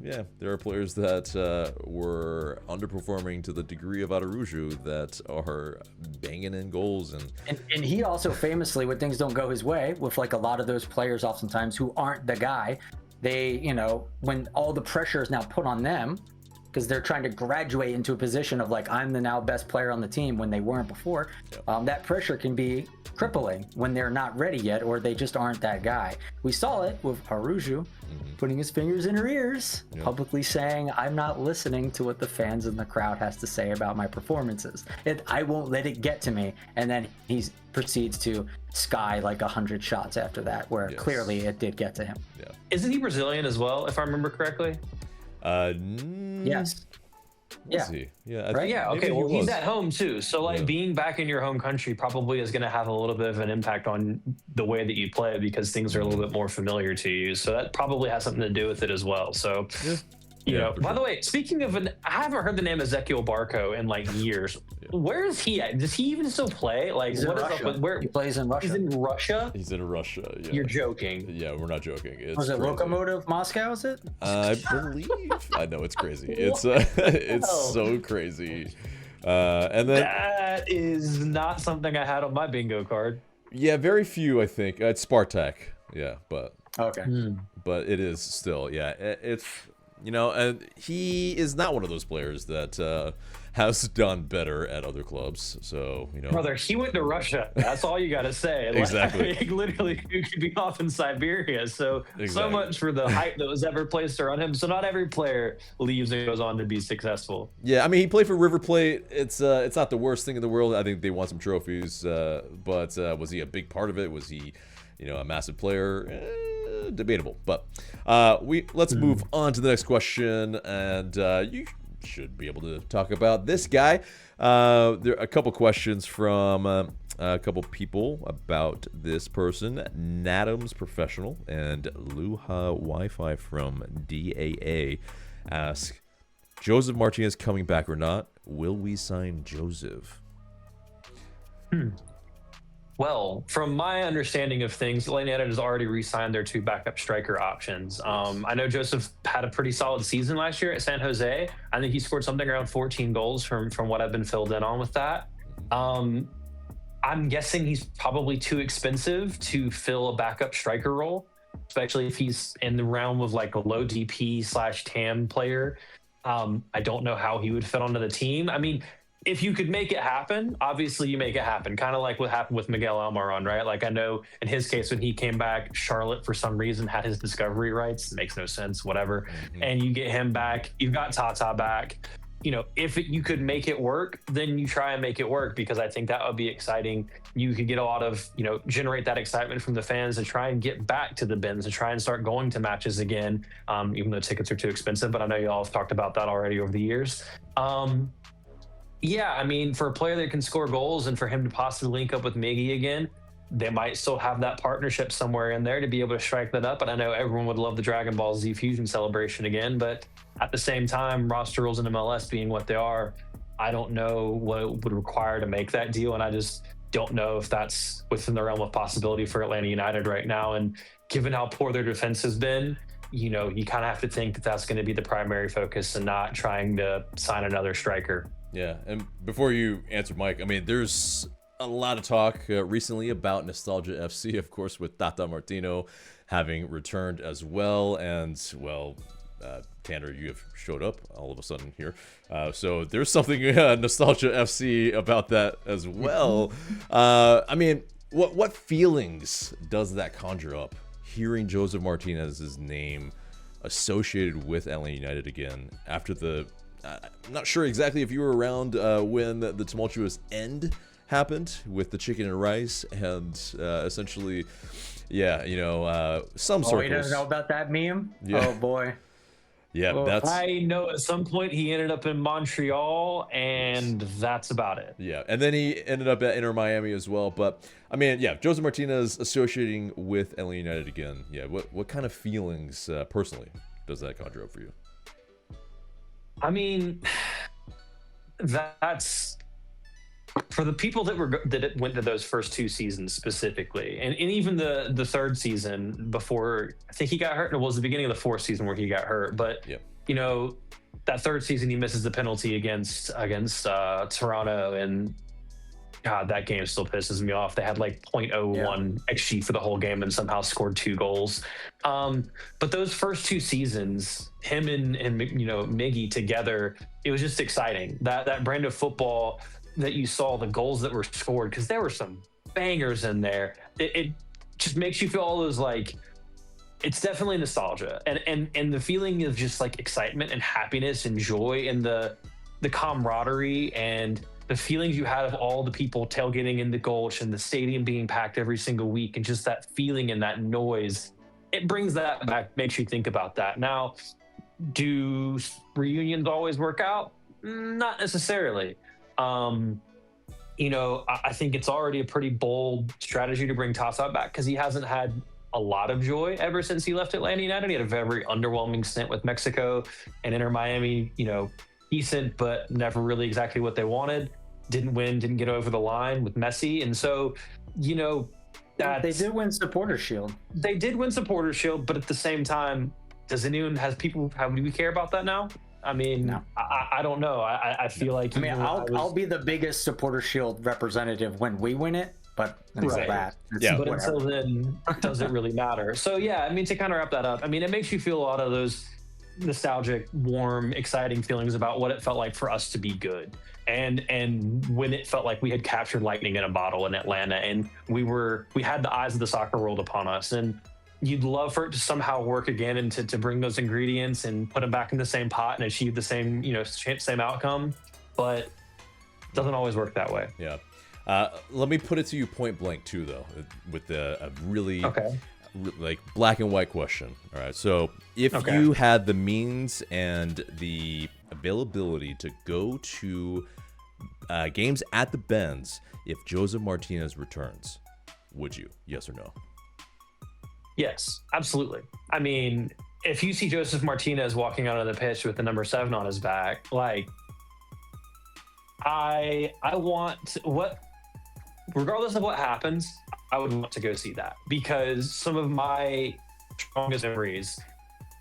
are players that were underperforming to the degree of Araujo that are banging in goals, and he also famously, when things don't go his way with like a lot of those players oftentimes who aren't the guy, they when all the pressure is now put on them, because they're trying to graduate into a position of like, I'm the now best player on the team when they weren't before. That pressure can be crippling when they're not ready yet, or they just aren't that guy. We saw it with Arujo putting his fingers in her ears, publicly saying, I'm not listening to what the fans in the crowd has to say about my performances. I won't let it get to me. And then he proceeds to sky like 100 shots after that, where clearly it did get to him. Isn't he Brazilian as well, if I remember correctly? Yes. Was he? Yeah. I Right? think Yeah, maybe okay. Well, he he's was. at home too. So, like, being back in your home country probably is going to have a little bit of an impact on the way that you play because things are a little bit more familiar to you. So, that probably has something to do with it as well. So, you know, by the way, speaking of I haven't heard the name Ezequiel Barco in like years. Where is he at? Does he even still play? Like, He's what in is Russia. up with where He plays in Russia. he's in Russia? He's in Russia. Yeah. You're joking. Yeah, we're not joking. It's Was it crazy. Lokomotiv Moscow, is it? I believe. I know it's crazy. It's it's so crazy. And then That is not something I had on my bingo card. yeah, very few I think. It's Spartak. Yeah, but Okay. it is still it's you know, and he is not one of those players that has done better at other clubs. So, you know, Brother, he went to Russia. That's all you got to say. Exactly. Like, literally, he could be off in Siberia. So Exactly. much for the hype that was ever placed around him. So not every player leaves and goes on to be successful. yeah, I mean, he played for River Plate. It's not the worst thing in the world. I think they won some trophies. But was he a big part of it? Was he, you know, a massive player? Debatable. But let's move on to the next question, and you should be able to talk about this guy. There are a couple questions from a couple people about this person. Nadams Professional and Luha Wi-Fi from DAA ask, Josef Martinez coming back or not? Will we sign Josef? Well, from my understanding of things, Atlanta United has already re-signed their 2 backup striker options. I know Josef had a pretty solid season last year at San Jose. I think he scored something around 14 goals from what I've been filled in on with that. I'm guessing he's probably too expensive to fill a backup striker role, especially if he's in the realm of like a low DP / TAM player. I don't know how he would fit onto the team. I mean, if you could make it happen, obviously you make it happen. Kind of like what happened with Miguel Almiron, right? Like I know in his case, when he came back, Charlotte for some reason had his discovery rights. It makes no sense, whatever. And you get him back. You've got Tata back. You know, if you could make it work, then you try and make it work, because I think that would be exciting. You could get a lot of, you know, generate that excitement from the fans to try and get back to the bins, to try and start going to matches again, even though tickets are too expensive. But I know you all have talked about that already over the years. Yeah, I mean, for a player that can score goals and for him to possibly link up with Miggy again, they might still have that partnership somewhere in there to be able to strike that up. And I know everyone would love the Dragon Ball Z Fusion celebration again, but at the same time, roster rules in MLS being what they are, I don't know what it would require to make that deal. And I just don't know if that's within the realm of possibility for Atlanta United right now. And given how poor their defense has been, you know, you kind of have to think that that's going to be the primary focus and not trying to sign another striker. Yeah, and before you answer, Mike, I mean, there's a lot of talk recently about Nostalgia FC, of course, with Tata Martino having returned as well. And, well, Tanner, you have showed up all of a sudden here. So there's something Nostalgia FC about that as well. I mean, what feelings does that conjure up, hearing Josef Martinez's name associated with Atlanta United again after the... I'm not sure exactly if you were around when the tumultuous end happened with the chicken and rice, and essentially, yeah, you know, some circles. Oh, he doesn't know about that meme? Yeah. Oh, boy. Yeah, Well, that's... I know at some point he ended up in Montreal, and that's about it. Yeah, and then he ended up at Inter Miami as well. But, I mean, yeah, Josef Martinez associating with LA United again. Yeah, what kind of feelings, personally, does that conjure up for you? I mean, that's for the people that went to those first 2 seasons specifically, and even the 3rd season before, I think he got hurt. It was the beginning of the 4th season where he got hurt. But you know, that 3rd season he misses the penalty against Toronto, and God, that game still pisses me off. They had like 0.01 XG for the whole game and somehow scored 2 goals. But those first 2 seasons, him and Miggy together, it was just exciting. That brand of football that you saw, the goals that were scored, because there were some bangers in there. It just makes you feel all those, like, it's definitely nostalgia and the feeling of just like excitement and happiness and joy and the camaraderie and the feelings you had of all the people tailgating in the Gulch and the stadium being packed every single week, and just that feeling and that noise. It brings that back, makes you think about that. Now, do reunions always work out? Not necessarily. I think it's already a pretty bold strategy to bring Tata back, because he hasn't had a lot of joy ever since he left Atlanta United. He had a very underwhelming stint with Mexico and Inter Miami, decent, but never really exactly what they wanted. Didn't win, didn't get over the line with Messi. And so, they did win Supporters Shield. They did win Supporters Shield, but at the same time, do we care about that now? I mean, no. I don't know. I feel like, I'll be the biggest Supporters Shield representative when we win it, but until that, but until then, does it really matter? So to kind of wrap that up, it makes you feel a lot of those nostalgic, warm, exciting feelings about what it felt like for us to be good, and when it felt like we had captured lightning in a bottle in Atlanta, and we had the eyes of the soccer world upon us, and you'd love for it to somehow work again, and to bring those ingredients and put them back in the same pot and achieve the same same outcome, but it doesn't always work that way. Let me put it to you point blank too, though, with a really like black and white question. All right, so if you had the means and the availability to go to games at the Benz, if Josef Martinez returns, would you? Yes or no? Yes, absolutely. If you see Josef Martinez walking out on the pitch with the number 7 on his back, like, I want regardless of what happens, I would want to go see that, because some of my strongest memories,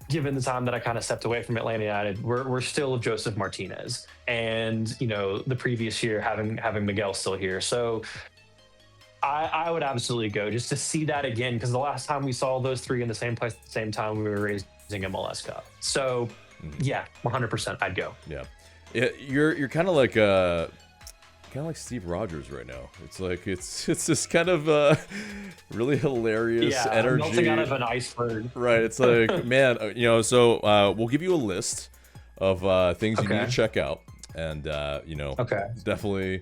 given the time that I kind of stepped away from Atlanta United, were still of Josef Martinez, and the previous year having Miguel still here. So I would absolutely go just to see that again, because the last time we saw those 3 in the same place at the same time, we were raising MLS Cup. So 100% I'd go. Yeah, you're kind of like Steve Rogers right now. It's like it's just kind of really hilarious energy. Melting out of an iceberg. Right. It's like, man, so we'll give you a list of things you need to check out, and definitely,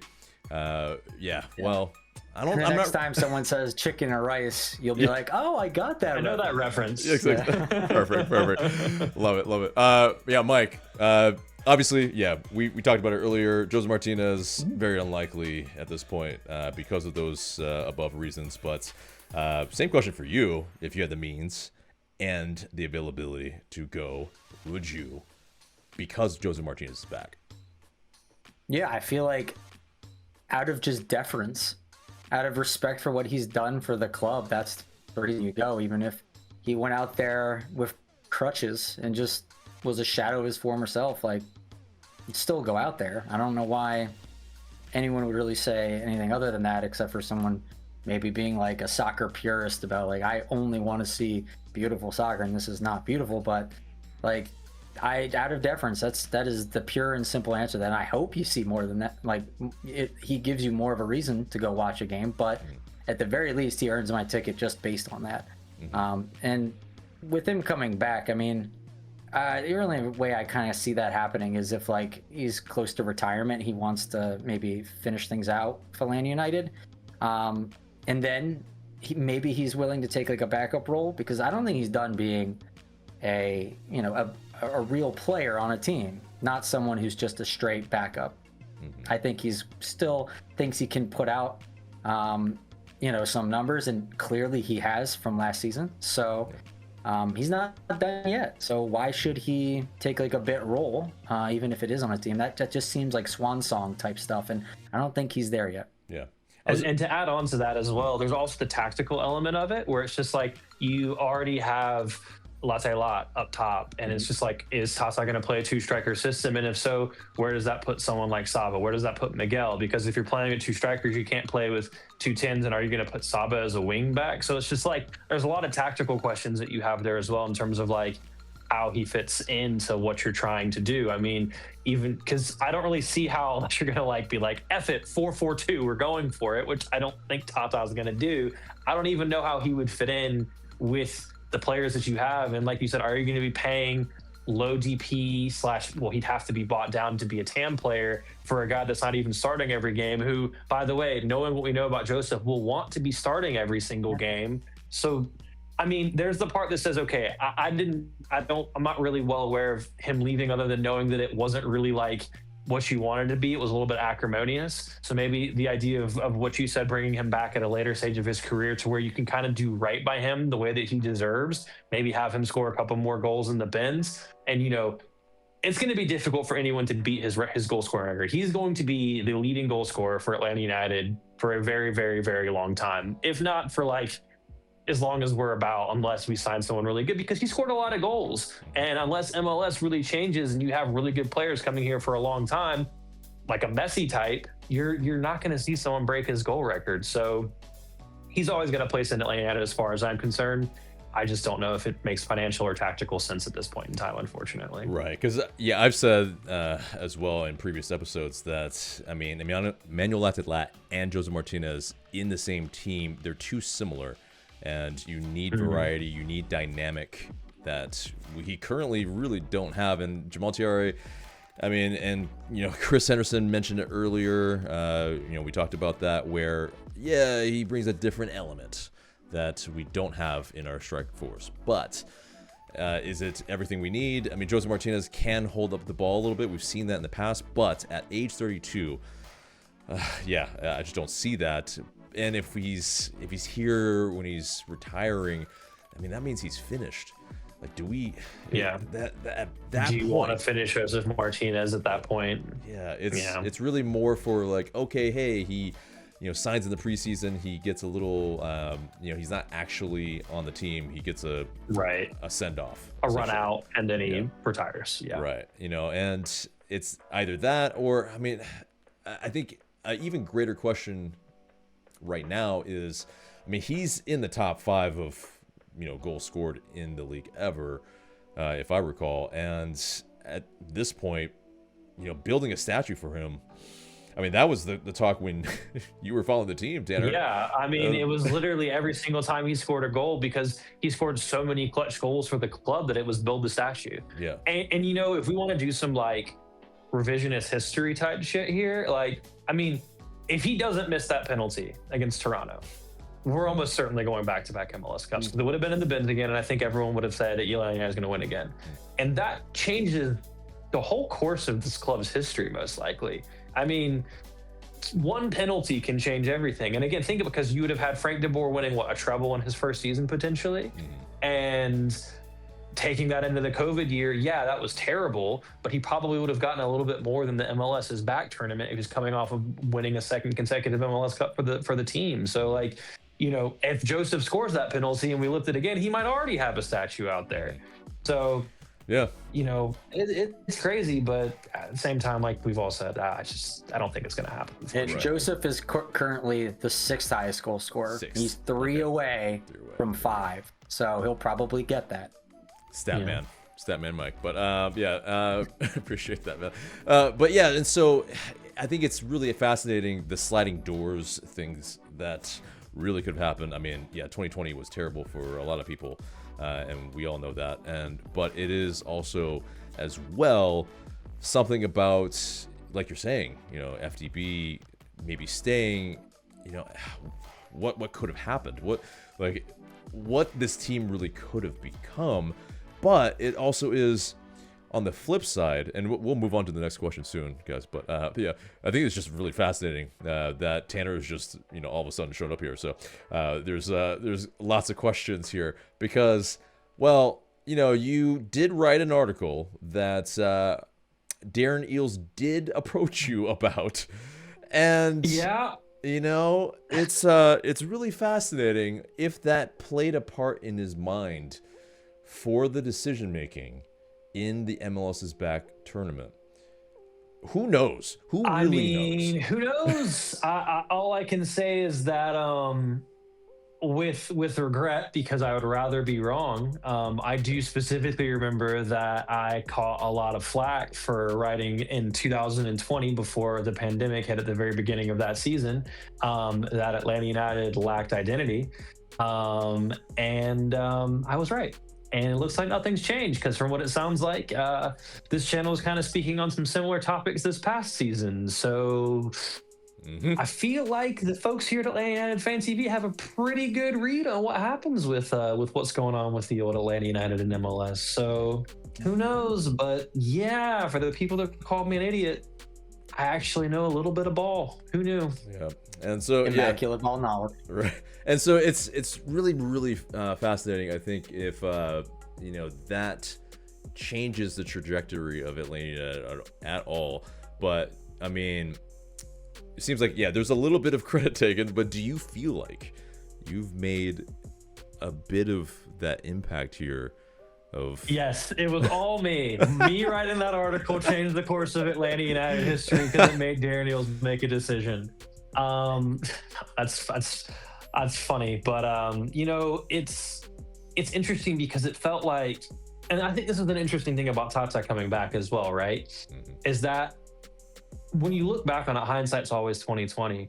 well, next time someone says chicken or rice, you'll be like, oh, I got that. I know that reference. Perfect. Love it. Mike, obviously, we talked about it earlier. Josef Martinez, very unlikely at this point because of those above reasons. But same question for you. If you had the means and the availability to go, would you? Because Josef Martinez is back. Yeah, I feel like out of just deference, out of respect for what he's done for the club, that's the reason you go. Even if he went out there with crutches and just was a shadow of his former self, like, you'd still go out there. I don't know why anyone would really say anything other than that, except for someone maybe being like a soccer purist about, like, I only want to see beautiful soccer and this is not beautiful. But like, out of deference, that is the pure and simple answer. That I hope you see more than that. Like, he gives you more of a reason to go watch a game, but at the very least, he earns my ticket just based on that. And with him coming back, the only way I kind of see that happening is if, like, he's close to retirement, he wants to maybe finish things out for Atlanta United, and then maybe he's willing to take like a backup role, because I don't think he's done being a real player on a team, not someone who's just a straight backup. I think he's still thinks he can put out some numbers, and clearly he has from last season. So he's not done yet. So why should he take like a bit role, even if it is on a team? That just seems like swan song type stuff, and I don't think he's there yet. Yeah. And to add on to that as well, there's also the tactical element of it, where it's just like you already have Latte Lot up top, and it's just like, is Tata going to play a two-striker system? And if so, where does that put someone like Saba? Where does that put Miguel? Because if you're playing with two strikers, you can't play with two tens, and are you going to put Saba as a wing back? So it's just like, there's a lot of tactical questions that you have there as well in terms of like how he fits into what you're trying to do. I mean, even because I don't really see how you're going to like be like, F it, 4-4-2, we're going for it, which I don't think Tata is going to do. I don't even know how he would fit in with the players that you have. And like you said, are you going to be paying low DP / well, he'd have to be bought down to be a TAM player for a guy that's not even starting every game, who, by the way, knowing what we know about Josef, will want to be starting every single game. So I mean, there's the part that says, okay, I'm not really well aware of him leaving, other than knowing that it wasn't really like what you wanted to be. It was a little bit acrimonious. So maybe the idea of what you said, bringing him back at a later stage of his career to where you can kind of do right by him the way that he deserves, maybe have him score a couple more goals in the bins. And, you know, it's going to be difficult for anyone to beat his goal scoring record. He's going to be the leading goal scorer for Atlanta United for a very, very, very long time, if not for like as long as we're about, unless we sign someone really good, because he scored a lot of goals. And unless MLS really changes and you have really good players coming here for a long time, like a Messi type, you're not going to see someone break his goal record. So he's always got a place in Atlanta United as far as I'm concerned. I just don't know if it makes financial or tactical sense at this point in time, unfortunately. Right, because yeah, I've said as well in previous episodes that Manuel Lattelat and Josef Martinez in the same team, they're too similar, and you need variety, you need dynamic that we currently really don't have. And Jamal Tiare, I mean, and you know, Chris Henderson mentioned it earlier. You know, we talked about that, where yeah, he brings a different element that we don't have in our strike force. But is it everything we need? I mean, Josef Martinez can hold up the ball a little bit. We've seen that in the past, but at age 32, yeah, I just don't see that. And if he's here when he's retiring, I mean, that means he's finished. Like, do we? Yeah. That do you point, want to finish Josef Martinez at that point? Yeah, it's really more for like, okay, hey, he, you know, signs in the preseason, he gets a little, you know, he's not actually on the team. He gets a send off, a run out, and then he retires. Yeah, right. You know, and it's either that or, I mean, I think an even greater question right now is, I mean, he's in the top 5 of, you know, goals scored in the league ever, if I recall. And at this point, you know, building a statue for him, I mean, that was the talk when you were following the team, Tanner. Yeah, I mean, it was literally every single time he scored a goal, because he scored so many clutch goals for the club that it was build the statue. Yeah. And you know, if we want to do some like revisionist history type shit here, like, I mean, if he doesn't miss that penalty against Toronto, we're almost certainly going back-to-back MLS Cups. They would have been in the bins again, and I think everyone would have said that Atlanta is going to win again. And that changes the whole course of this club's history, most likely. I mean, one penalty can change everything. And again, think of it, because you would have had Frank de Boer winning, a treble in his first season potentially. And taking that into the COVID year, yeah, that was terrible, but he probably would have gotten a little bit more than the MLS's back tournament. He was coming off of winning a second consecutive MLS Cup for the team. So, like, you know, if Josef scores that penalty and we lift it again, he might already have a statue out there. So, yeah, you know, it's crazy, but at the same time, like we've all said, I don't think it's going to happen. And right. Josef is currently the 6th highest goal scorer. He's 3 away from 5, so he'll probably get that. Statman Mike. But yeah, appreciate that, man. But yeah, and so I think it's really fascinating, the sliding doors things that really could have happened. I mean, yeah, 2020 was terrible for a lot of people, and we all know that. But it is also as well something about, like you're saying, you know, FDB maybe staying. You know, what could have happened? What this team really could have become. But it also is on the flip side, and we'll move on to the next question soon, guys. But yeah, I think it's just really fascinating that Tanner is just, you know, all of a sudden showed up here. So there's lots of questions here because, well, you know, you did write an article that Darren Eales did approach you about, and yeah, you know, it's really fascinating if that played a part in his mind for the decision making in the MLS's back tournament? Who knows? Who really knows? Who knows? All I can say is that with regret, because I would rather be wrong. I do specifically remember that I caught a lot of flack for writing in 2020, before the pandemic hit at the very beginning of that season, that Atlanta United lacked identity. I was right. And it looks like nothing's changed, because from what it sounds like, this channel is kind of speaking on some similar topics this past season. So I feel like the folks here at Atlanta United Fan TV have a pretty good read on what happens with what's going on with the old Atlanta United and MLS. So who knows? But yeah, for the people that called me an idiot, I actually know a little bit of ball. Who knew? Yeah. And so immaculate ball knowledge. Right. And so it's really fascinating. I think if that changes the trajectory of Atlanta at all. But I mean, it seems like there's a little bit of credit taken. But do you feel like you've made a bit of that impact here? Yes, it was all me. Me writing that article changed the course of Atlanta United history, because it made Darren Eales make a decision. That's funny, but it's interesting, because it felt like, and I think this is an interesting thing about Tata coming back as well, right? Is that when you look back on it, hindsight's always 2020.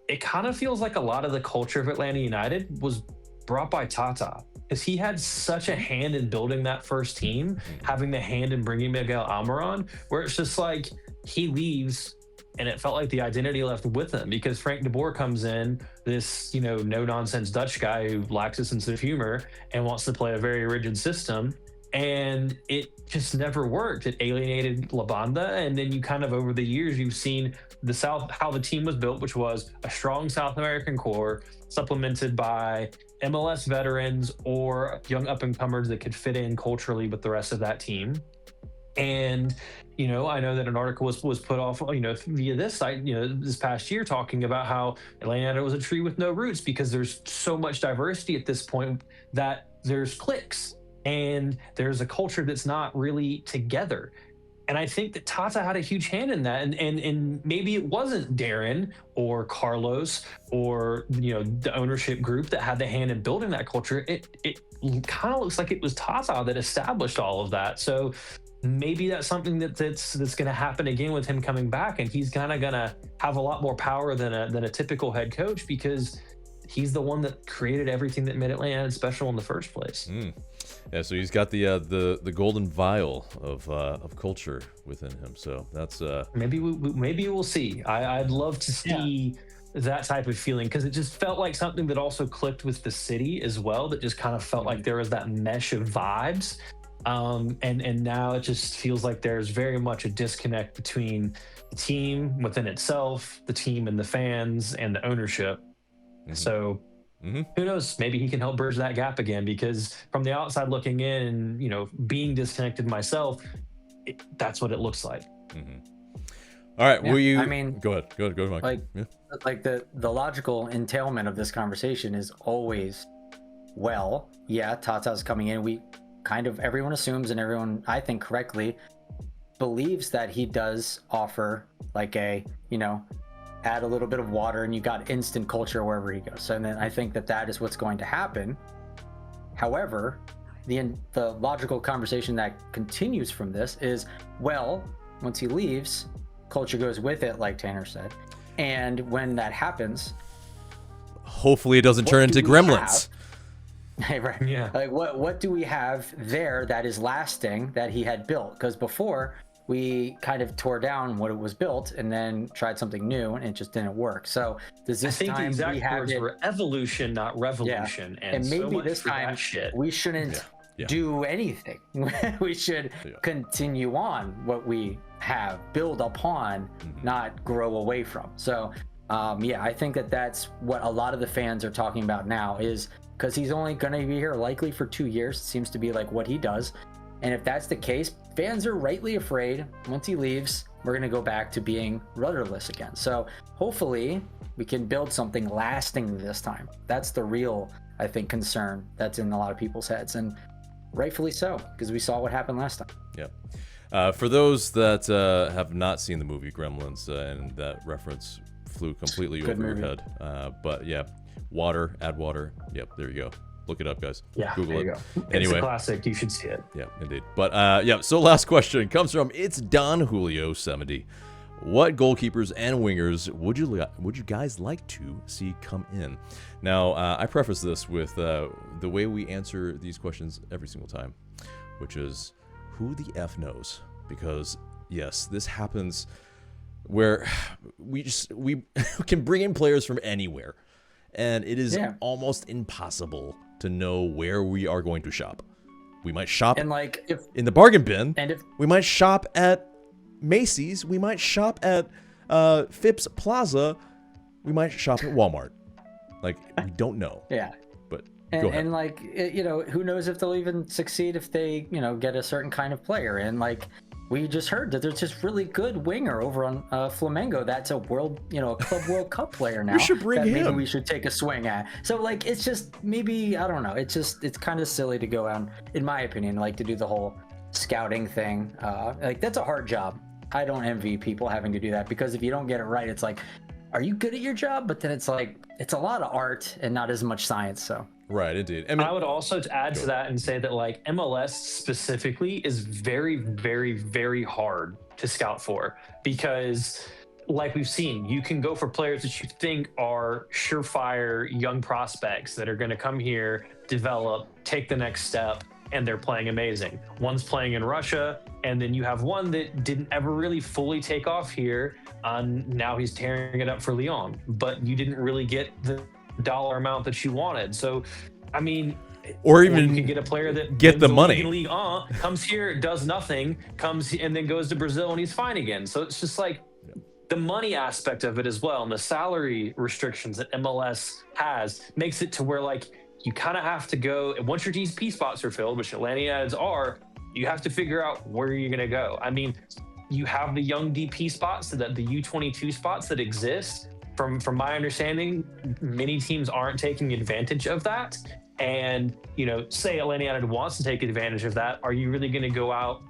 It kind of feels like a lot of the culture of Atlanta United was brought by Tata, because he had such a hand in building that first team, having the hand in bringing Miguel Almiron, where it's just like he leaves and it felt like the identity left with him, because Frank de Boer comes in, this no-nonsense Dutch guy who lacks a sense of humor and wants to play a very rigid system, and it just never worked. It alienated La Banda, and then you kind of, over the years, you've seen how the team was built, which was a strong South American core supplemented by MLS veterans or young up-and-comers that could fit in culturally with the rest of that team. And I know that an article was put off via this site this past year, talking about how Atlanta was a tree with no roots, because there's so much diversity at this point that there's cliques and there's a culture that's not really together. And I think that Tata had a huge hand in that. And maybe it wasn't Darren or Carlos or, the ownership group that had the hand in building that culture. It kind of looks like it was Tata that established all of that. So maybe that's something that's going to happen again with him coming back. And he's kind of going to have a lot more power than a typical head coach, because he's the one that created everything that made Atlanta special in the first place. Yeah, so he's got the golden vial of culture within him. So that's maybe we'll see. I'd love to see that type of feeling, because it just felt like something that also clicked with the city as well. That just kind of felt like there was that mesh of vibes. And now it just feels like there's very much a disconnect between the team within itself, the team and the fans, and the ownership. So who knows? Maybe he can help bridge that gap again, because from the outside looking in, being disconnected myself, that's what it looks like. All right. Will you? I mean, go ahead, Mike. Like the logical entailment of this conversation is always, Tata's coming in. Everyone assumes, and everyone, I think correctly, believes that he does offer like add a little bit of water and you got instant culture wherever he goes. And then I think that is what's going to happen. However, the logical conversation that continues from this is, once he leaves, culture goes with it, like Tanner said. And when that happens, hopefully it doesn't turn into gremlins. Right. Yeah. Like what do we have there that is lasting that he had built? Because before we kind of tore down what it was built and then tried something new, and it just didn't work. So does this time the exact words were evolution, not revolution? Yeah. And maybe this time we shouldn't do anything. We should continue on what we have, build upon, not grow away from. So I think that's what a lot of the fans are talking about now, is because he's only going to be here likely for 2 years. It seems to be like what he does. And if that's the case, fans are rightly afraid once he leaves, we're going to go back to being rudderless again. So hopefully we can build something lasting this time. That's the real, I think, concern that's in a lot of people's heads. And rightfully so, because we saw what happened last time. Yeah. For those that have not seen the movie Gremlins, and that reference flew completely Good over movie. your head. But yeah, add water. Yep, there you go. Look it up, guys. Yeah, Google there it. you go. It's Anyway. a classic. You should see it. Yeah, indeed. But yeah, so last question comes from It's Don Julio 70. What goalkeepers and wingers would you guys like to see come in? Now, I preface this with the way we answer these questions every single time, which is who the F knows? Because yes, this happens where we can bring in players from anywhere, and it is almost impossible to know where we are going to shop. We might shop And like in the bargain bin, and if we might shop at Macy's, we might shop at Phipps Plaza, we might shop at Walmart. Like, we don't know. yeah. But And, go ahead. and like who knows if they'll even succeed if they get a certain kind of player. And like we just heard that there's this really good winger over on Flamengo that's a world a Club World Cup player now. We should bring that maybe him. we should take a swing at. So like it's just maybe I don't know. It's kind of silly to go out, in my opinion, like to do the whole scouting thing. Like that's a hard job. I don't envy people having to do that, because if you don't get it right, it's like, are you good at your job? But then it's like it's a lot of art and not as much science. So. Right, indeed. I mean, I would also add to that and say that like MLS specifically is very, very, very hard to scout for, because like we've seen, you can go for players that you think are surefire young prospects that are going to come here, develop, take the next step, and they're playing amazing. One's playing in Russia, and then you have one that didn't ever really fully take off here. Now he's tearing it up for Lyon, but you didn't really get the dollar amount that you wanted. So, I mean, or even you can get a player that get the wins money. League, comes here, does nothing, comes and then goes to Brazil and he's fine again. So it's just like the money aspect of it as well, and the salary restrictions that MLS has makes it to where like you kind of have to go, once your DP spots are filled, which Atlanta United's are, you have to figure out where you're going to go. I mean, you have the young DP spots, the U22 spots that exist. From my understanding, many teams aren't taking advantage of that. And, say Atlanta United wants to take advantage of that. Are you really going to go out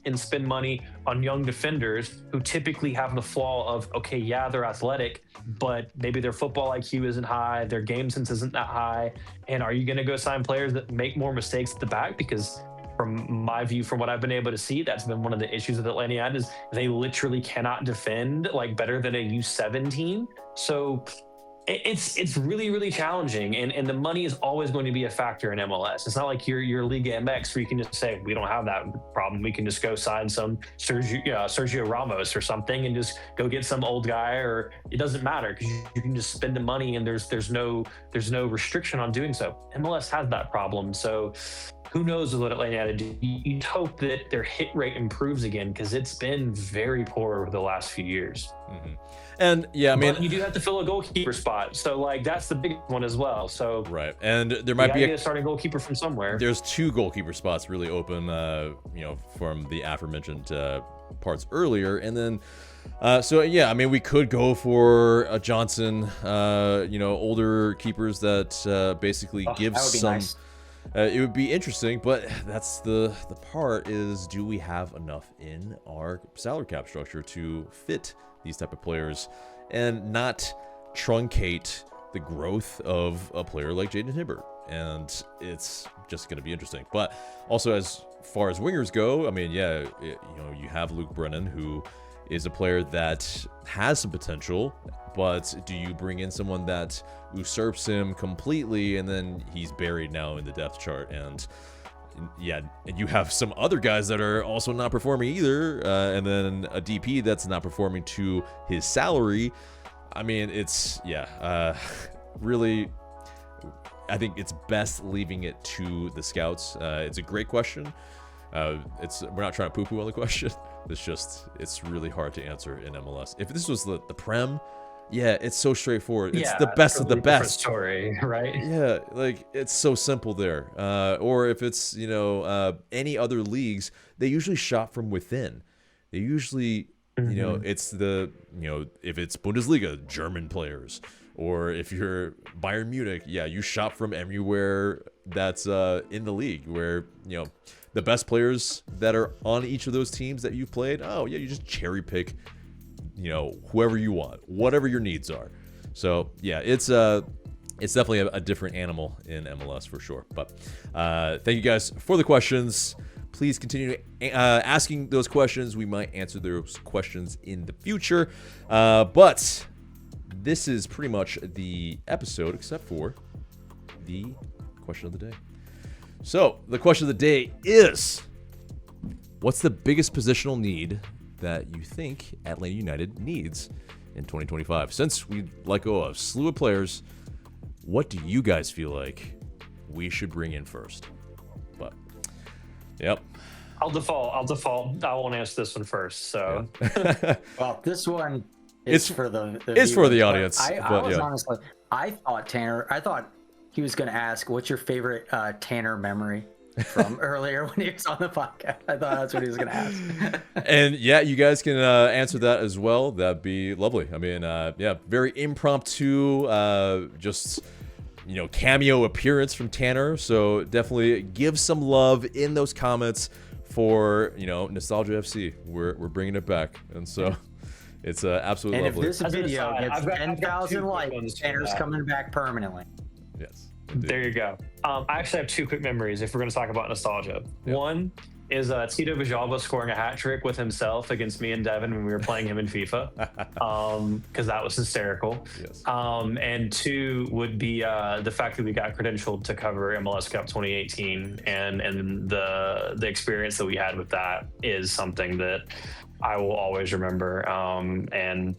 and spend money on young defenders who typically have the flaw of, okay, yeah, they're athletic, but maybe their football IQ isn't high, their game sense isn't that high. And are you going to go sign players that make more mistakes at the back? Because from my view, from what I've been able to see, that's been one of the issues with Atlanta United is they literally cannot defend like better than a U7 team. So it's really, really challenging. And the money is always going to be a factor in MLS. It's not like your Liga MX where you can just say, we don't have that problem. We can just go sign some Sergio Ramos or something and just go get some old guy, or it doesn't matter because you can just spend the money and there's no restriction on doing so. MLS has that problem. So who knows what Atlanta United do? You'd hope that their hit rate improves again, because it's been very poor over the last few years. Mm-hmm. And yeah, I mean, but you do have to fill a goalkeeper spot, so like that's the big one as well. So right, and there might be a starting goalkeeper from somewhere. There's 2 goalkeeper spots really open, from the aforementioned parts earlier, and then. So yeah, I mean, we could go for a Johnson, older keepers that basically gives some. Nice. It would be interesting, but that's the part is, do we have enough in our salary cap structure to fit these type of players and not truncate the growth of a player like Jaden Hibbert? And it's just going to be interesting. But also, as far as wingers go, I mean, you have Luke Brennan, who is a player that has some potential, but do you bring in someone that usurps him completely and then he's buried now in the depth chart? And you have some other guys that are also not performing either, and then a DP that's not performing to his salary. I mean, it's really, I think it's best leaving it to the scouts. It's a great question. We're not trying to poo-poo on the question. It's really hard to answer in MLS. If this was the Prem, it's so straightforward. It's the best of the best Story, right? Yeah, like it's so simple there. Or if it's any other leagues, they usually shop from within. They usually it's if it's Bundesliga, German players, or if you're Bayern Munich, you shop from everywhere that's in the league, where the best players that are on each of those teams that you've played. Oh yeah, you just cherry pick, whoever you want, whatever your needs are. So yeah, it's definitely a different animal in MLS for sure. But thank you guys for the questions. Please continue asking those questions. We might answer those questions in the future. But this is pretty much the episode, except for the question of the day. So the question of the day is, what's the biggest positional need that you think Atlanta United needs in 2025? Since we let go of a slew of players, what do you guys feel like we should bring in first? But, yep. I'll default. I won't answer this one first. So, well, this one is for the it's for the viewers. audience. I was honestly, I thought he was going to ask, what's your favorite Tanner memory from earlier when he was on the podcast? I thought that's what he was going to ask. And yeah, you guys can answer that as well. That'd be lovely. I mean, yeah, very impromptu, just cameo appearance from Tanner. So definitely give some love in those comments for Nostalgia FC. We're bringing it back, and so it's absolutely lovely. And if this video gets 10,000 likes, Tanner's coming back permanently. Yes. Indeed. There you go. I actually have two quick memories if we're going to talk about nostalgia. Yep. One is Tito Villalba scoring a hat trick with himself against me and Devin when we were playing him in FIFA, because that was hysterical. Yes. And two would be the fact that we got credentialed to cover MLS Cup 2018, and the experience that we had with that is something that I will always remember. And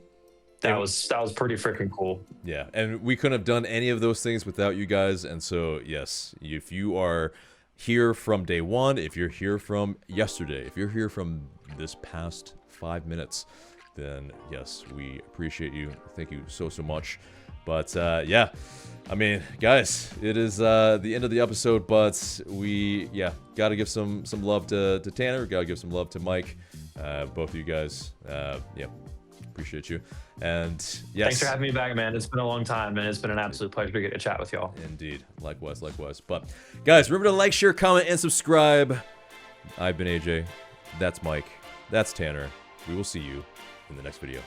that was pretty freaking cool. Yeah, and we couldn't have done any of those things without you guys. And so, yes, if you are here from day one, if you're here from yesterday, if you're here from this past 5 minutes, then yes, we appreciate you. Thank you so much. But yeah, I mean, guys, it is the end of the episode, but we got to give some love to Tanner. Got to give some love to Mike. Both of you guys, appreciate you. And yes, thanks for having me back, man. It's been a long time, and it's been an absolute pleasure to get to chat with y'all. Indeed. Likewise. But guys, remember to like, share, comment, and subscribe. I've been AJ. That's Mike. That's Tanner. We will see you in the next video.